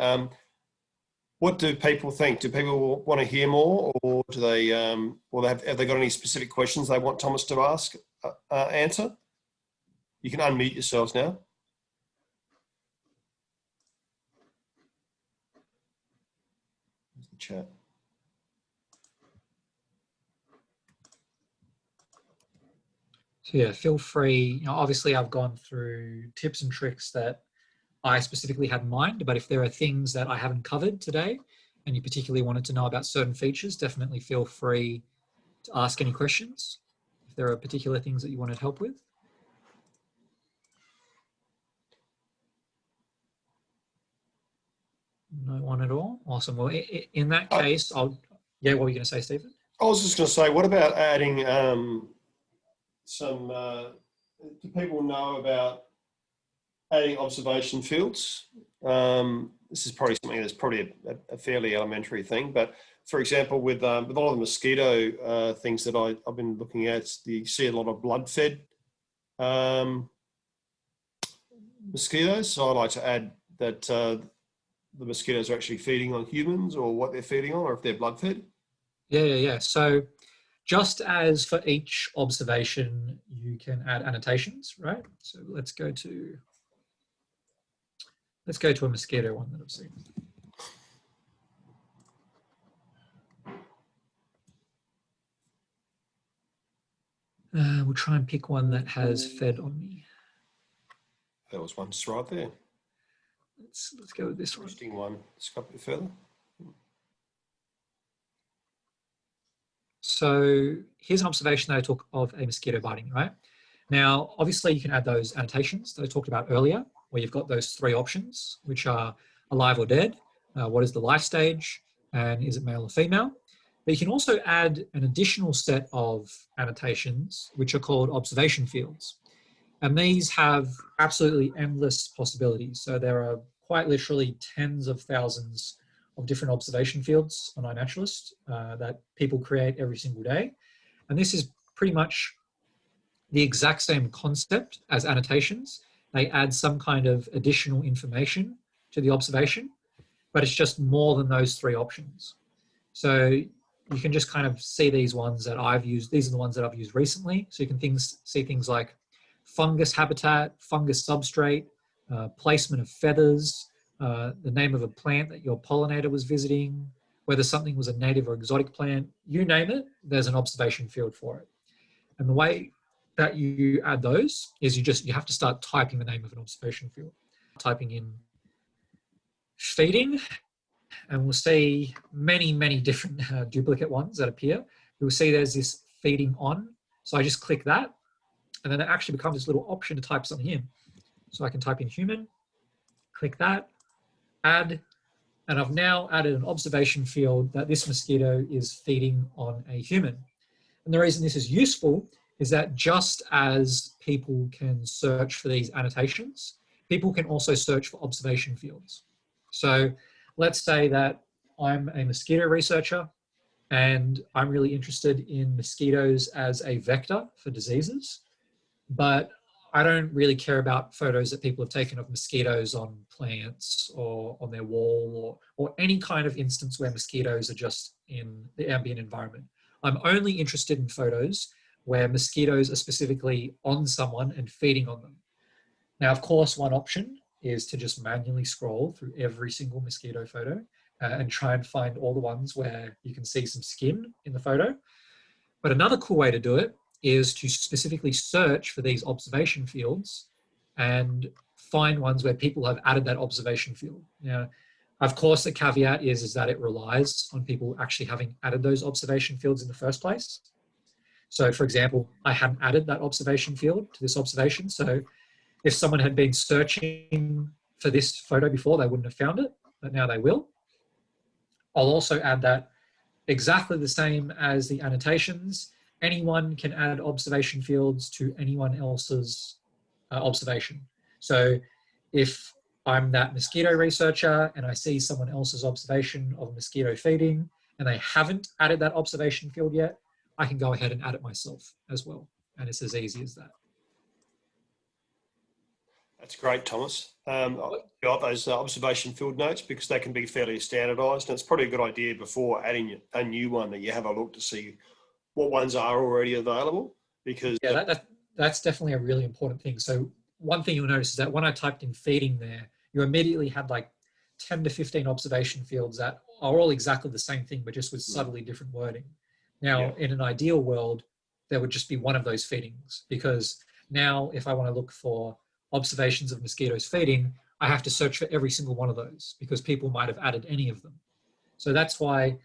What do people think? Do people want to hear more, or do they, have they got any specific questions they want Thomas to answer? You can unmute yourselves now. There's the chat. So yeah, feel free. You know, obviously I've gone through tips and tricks that I specifically had in mind, but if there are things that I haven't covered today and you particularly wanted to know about certain features, definitely feel free to ask any questions if there are particular things that you wanted help with. No one at all? Awesome. Well, in that case, yeah, what were you going to say, Stephen? I was just going to say, what about adding do people know about adding observation fields? This is probably something that's probably a fairly elementary thing, but for example, with all of the mosquito things that I've been looking at, you see a lot of blood-fed mosquitoes. So I like to add that the mosquitoes are actually feeding on humans, or what they're feeding on, or if they're blood-fed. Yeah. So just as for each observation, you can add annotations, right? So let's go to a mosquito one that I've seen. We'll try and pick one that has fed on me. There was one just right there. Let's go with this one. Interesting one. Let's go a bit further. So here's an observation that I took of a mosquito biting, right? Now, obviously you can add those annotations that I talked about earlier, where you've got those three options, which are alive or dead, what is the life stage, and is it male or female? But you can also add an additional set of annotations, which are called observation fields. And these have absolutely endless possibilities. So there are quite literally tens of thousands of different observation fields on iNaturalist that people create every single day. And this is pretty much the exact same concept as annotations. They add some kind of additional information to the observation, but it's just more than those three options. So you can just kind of see these ones that I've used. These are the ones that I've used recently. So you can see things like fungus habitat, fungus substrate, placement of feathers, the name of a plant that your pollinator was visiting, whether something was a native or exotic plant, you name it, there's an observation field for it. And the way that you add those is you have to start typing the name of an observation field. typing in feeding, and we'll see many, many different duplicate ones that appear. You'll see there's this feeding on. So I just click that, and then it actually becomes this little option to type something in. So I can type in human, click that, add, and I've now added an observation field that this mosquito is feeding on a human. And the reason this is useful is that just as people can search for these annotations, people can also search for observation fields. So let's say that I'm a mosquito researcher and I'm really interested in mosquitoes as a vector for diseases, but I don't really care about photos that people have taken of mosquitoes on plants or on their wall or any kind of instance where mosquitoes are just in the ambient environment. I'm only interested in photos where mosquitoes are specifically on someone and feeding on them. Now, of course, one option is to just manually scroll through every single mosquito photo and try and find all the ones where you can see some skin in the photo. But another cool way to do it is to specifically search for these observation fields and find ones where people have added that observation field. Now, of course, the caveat is that it relies on people actually having added those observation fields in the first place. So for example, I hadn't added that observation field to this observation. So if someone had been searching for this photo before, they wouldn't have found it, but now they will. I'll also add that exactly the same as the annotations. Anyone can add observation fields to anyone else's observation. So if I'm that mosquito researcher and I see someone else's observation of mosquito feeding and they haven't added that observation field yet, I can go ahead and add it myself as well. And it's as easy as that. That's great, Thomas. I got those observation field notes because they can be fairly standardised, and it's probably a good idea before adding a new one that you have a look to see what ones are already available. Because that's definitely a really important thing. So one thing you'll notice is that when I typed in feeding there, you immediately had like 10 to 15 observation fields that are all exactly the same thing, but just with subtly different wording. Now, in an ideal world, there would just be one of those feedings, because now if I want to look for observations of mosquitoes feeding, I have to search for every single one of those because people might have added any of them. So that's why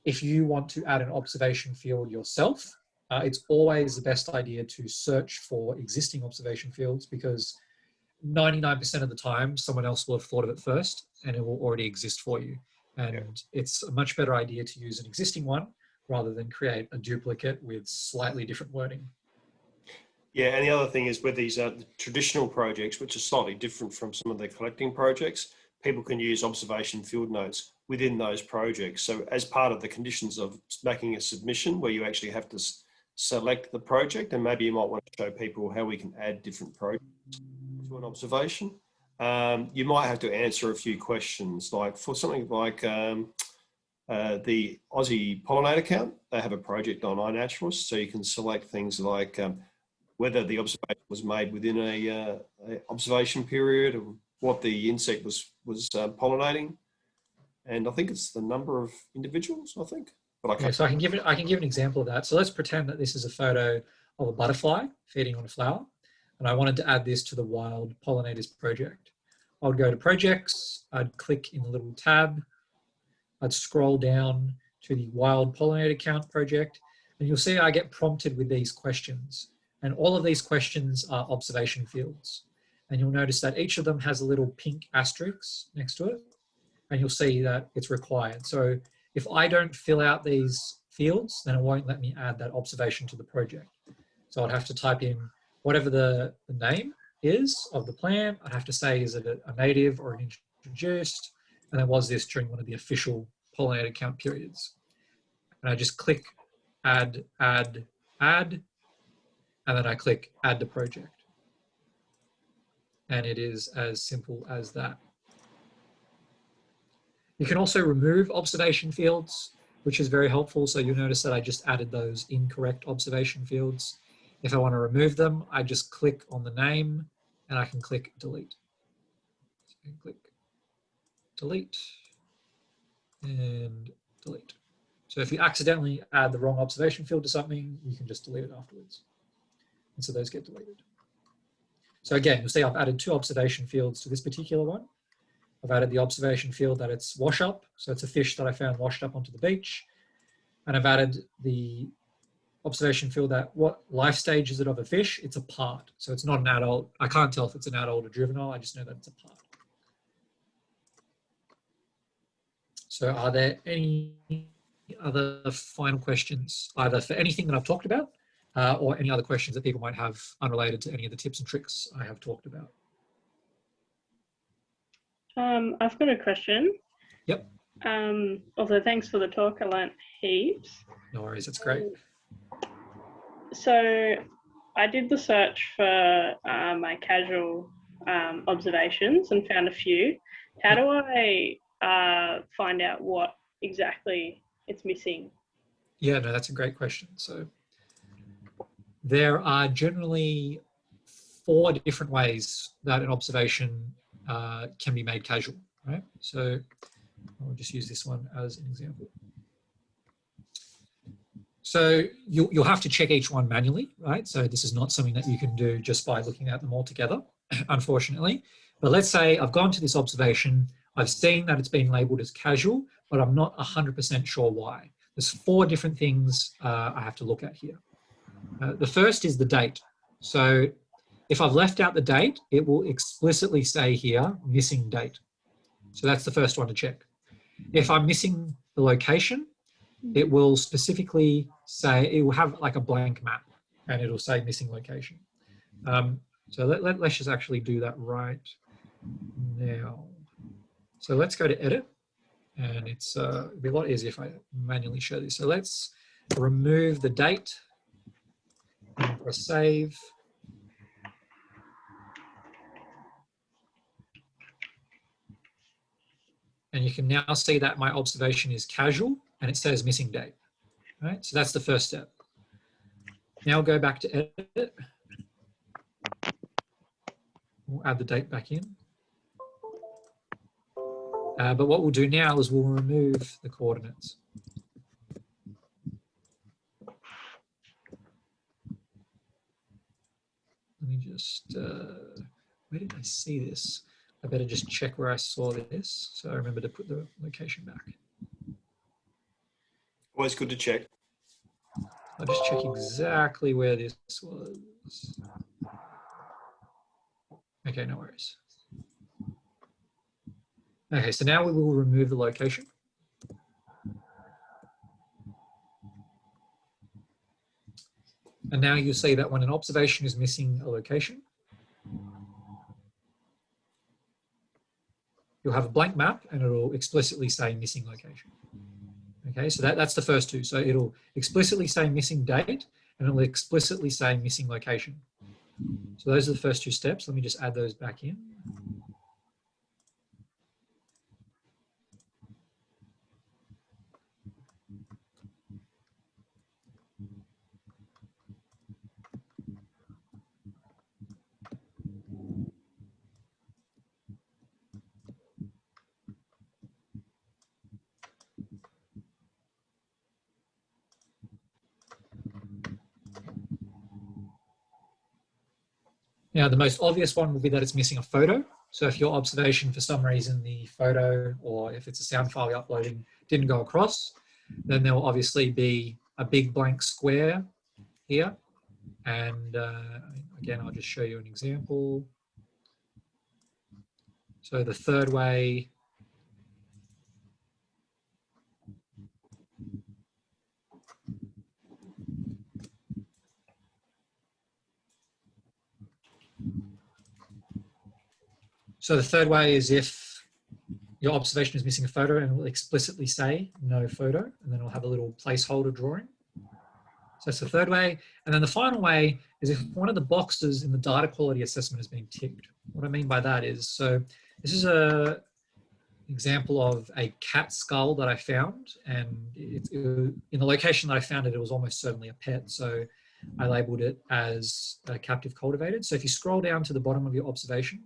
if you want to add an observation field yourself, it's always the best idea to search for existing observation fields, because 99% of the time, someone else will have thought of it first and it will already exist for you. And it's a much better idea to use an existing one rather than create a duplicate with slightly different wording. Yeah, and the other thing is with these traditional projects, which are slightly different from some of the collecting projects, people can use observation field notes within those projects. So as part of the conditions of making a submission, where you actually have to select the project, and maybe you might want to show people how we can add different projects to an observation. You might have to answer a few questions, like for something like the Aussie pollinator count. They have a project on iNaturalist, so you can select things like whether the observation was made within a observation period, or what the insect was pollinating, and I think it's the number of individuals. I think. But so I can give an example of that. So let's pretend that this is a photo of a butterfly feeding on a flower, and I wanted to add this to the wild pollinators project. I would go to projects, I'd click in the little tab, I'd scroll down to the wild pollinator count project, and you'll see I get prompted with these questions. And all of these questions are observation fields. And you'll notice that each of them has a little pink asterisk next to it, and you'll see that it's required. So if I don't fill out these fields, then it won't let me add that observation to the project. So I'd have to type in whatever the name is of the plant. I'd have to say, is it a native or an introduced? And then was this during one of the official pollinator count periods? And I just click add, add, add, and then I click add to project. And it is as simple as that. You can also remove observation fields, which is very helpful. So you'll notice that I just added those incorrect observation fields. If I want to remove them, I just click on the name and I can click delete. So I can click delete and delete. So if you accidentally add the wrong observation field to something, you can just delete it afterwards. And so those get deleted. So again, you'll see I've added 2 observation fields to this particular one. I've added the observation field that it's wash up. So it's a fish that I found washed up onto the beach. And I've added the observation field that what life stage is it of a fish? It's a part. So it's not an adult. I can't tell if it's an adult or juvenile. I just know that it's a part. So are there any other final questions, either for anything that I've talked about or any other questions that people might have unrelated to any of the tips and tricks I have talked about? I've got a question. Yep. Also, thanks for the talk. I learnt heaps. No worries, that's great. So I did the search for my casual observations and found a few. How do I find out what exactly it's missing? Yeah, no, that's a great question. So there are generally 4 different ways that an observation can be made casual, right? So I'll just use this one as an example. So you'll have to check each one manually, right? So this is not something that you can do just by looking at them all together, unfortunately. But let's say I've gone to this observation, I've seen that it's been labeled as casual, but I'm not 100% sure why. There's 4 different things I have to look at here. The first is the date. So if I've left out the date, it will explicitly say here, missing date. So that's the first one to check. If I'm missing the location, it will specifically say, it will have like a blank map and it'll say missing location. So let's just actually do that right now. So let's go to edit, and it'll be a lot easier if I manually show this. So let's remove the date and press save. And you can now see that my observation is casual and it says missing date, right? So that's the first step. Now go back to edit. We'll add the date back in. But what we'll do now is we'll remove the coordinates. Let me just, where did I see this? I better just check where I saw this. So I remember to put the location back. Always good to check. I'll just check exactly where this was. Okay, no worries. Okay, so now we will remove the location. And now you'll see that when an observation is missing a location, you'll have a blank map and it'll explicitly say missing location. Okay, so that's the first 2. So it'll explicitly say missing date and it'll explicitly say missing location. So those are the first 2 steps. Let me just add those back in. Now, the most obvious one will be that it's missing a photo. So if your observation, for some reason, the photo, or if it's a sound file you're uploading, didn't go across, then there will obviously be a big blank square here. And again, I'll just show you an example. So the third way, is if your observation is missing a photo and it will explicitly say no photo, and then it'll have a little placeholder drawing. So that's the third way. And then the final way is if one of the boxes in the data quality assessment has been ticked. What I mean by that is, so this is an example of a cat skull that I found, and in the location that I found it, it was almost certainly a pet. So I labeled it as captive cultivated. So if you scroll down to the bottom of your observation,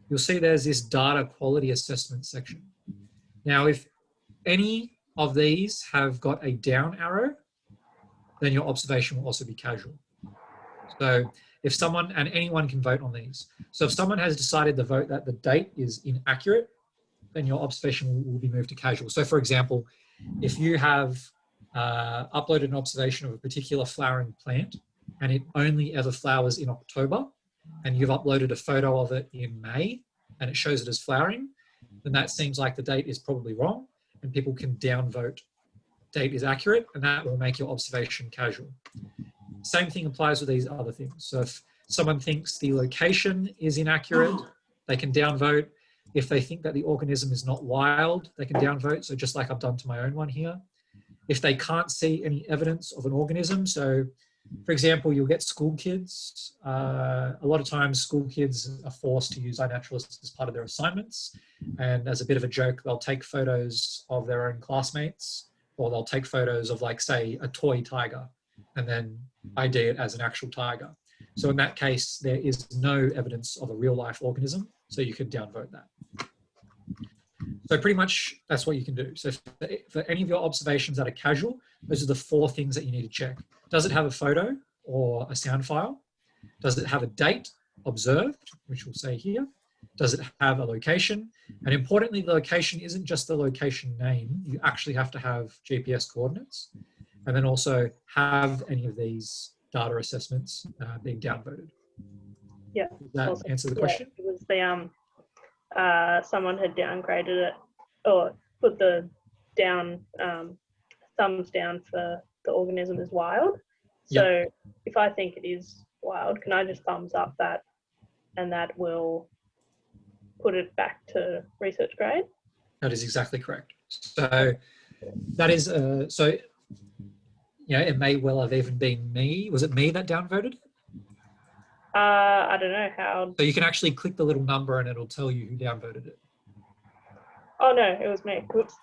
you'll see there's this data quality assessment section. Now, if any of these have got a down arrow, then your observation will also be casual. So if someone, and anyone can vote on these. So if someone has decided to vote that the date is inaccurate, then your observation will be moved to casual. So for example, if you have uploaded an observation of a particular flowering plant and it only ever flowers in October, and you've uploaded a photo of it in May and it shows it as flowering, then that seems like the date is probably wrong and people can downvote date is accurate, and that will make your observation casual. Same thing applies with these other things. So if someone thinks the location is inaccurate, they can downvote. If they think that the organism is not wild, they can downvote. So just like I've done to my own one here. If they can't see any evidence of an organism, so for example, you'll get school kids. A lot of times school kids are forced to use iNaturalist as part of their assignments. And as a bit of a joke, they'll take photos of their own classmates, or they'll take photos of, like, say, a toy tiger, and then ID it as an actual tiger. So in that case, there is no evidence of a real life organism, so you could downvote that. So pretty much that's what you can do. So for any of your observations that are casual, those are the 4 things that you need to check. Does it have a photo or a sound file? Does it have a date observed, which we'll say here? Does it have a location? And importantly, the location isn't just the location name. You actually have to have GPS coordinates. And then also have any of these data assessments being downvoted. Yeah. Does that Also, answer the question? It was the someone had downgraded it, or put the thumbs down for the organism as wild. So if I think it is wild, can I just thumbs up that, and that will put it back to research grade? That is exactly correct. So that is, so, you know, it may well have even been me. Was it me that downvoted? I don't know how. So you can actually click the little number and it'll tell you who downvoted it. Oh no, it was me. Whoops.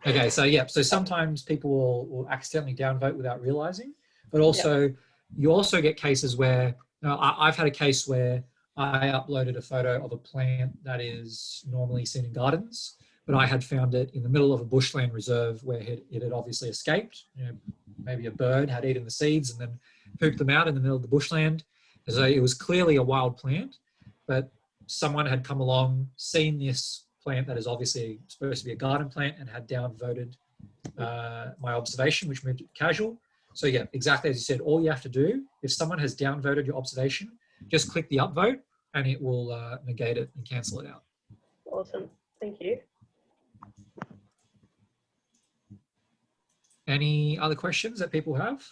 Okay, so yeah, so sometimes people will accidentally downvote without realizing, but also you also get cases where, you know, I've had a case where I uploaded a photo of a plant that is normally seen in gardens, but I had found it in the middle of a bushland reserve where it had obviously escaped. You know, maybe a bird had eaten the seeds and then pooped them out in the middle of the bushland. So it was clearly a wild plant, but someone had come along, seen this plant that is obviously supposed to be a garden plant, and had downvoted my observation, which moved it to casual. So yeah, exactly as you said, all you have to do, if someone has downvoted your observation, just click the upvote and it will negate it and cancel it out. Awesome, thank you. Any other questions that people have?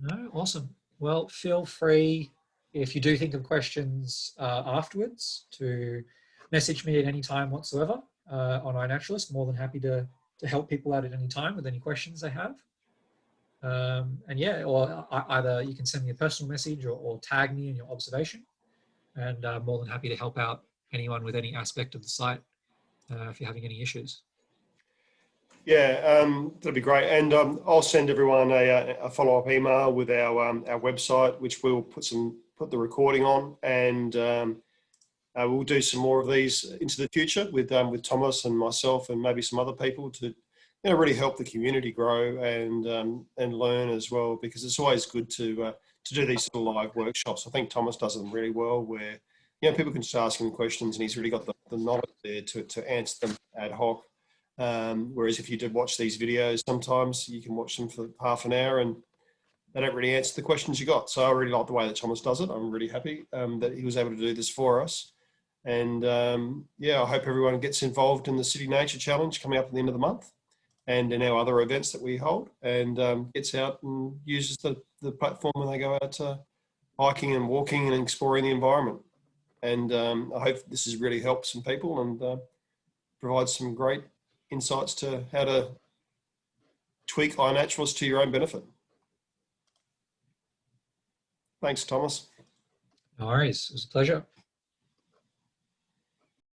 No? Awesome. Well, feel free, if you do think of questions afterwards, to message me at any time whatsoever on iNaturalist. More than happy to help people out at any time with any questions they have. And yeah, or either you can send me a personal message or tag me in your observation. And I'm more than happy to help out anyone with any aspect of the site if you're having any issues. Yeah, that'd be great. And I'll send everyone a follow-up email with our website, which we'll put the recording on, and we'll do some more of these into the future with Thomas and myself and maybe some other people to, you know, really help the community grow and learn as well, because it's always good to do these sort of live workshops. I think Thomas does them really well, where, you know, people can just ask him questions and he's really got the knowledge there to answer them ad hoc. Whereas if you did watch these videos, sometimes you can watch them for half an hour and they don't really answer the questions you got. So I really like the way that Thomas does it. I'm really happy that he was able to do this for us. And yeah, I hope everyone gets involved in the City Nature Challenge coming up at the end of the month and in our other events that we hold, and gets out and uses the platform when they go out hiking and walking and exploring the environment. And I hope this has really helped some people and provides some great insights to how to tweak iNaturalist to your own benefit. Thanks, Thomas. No worries. It was a pleasure.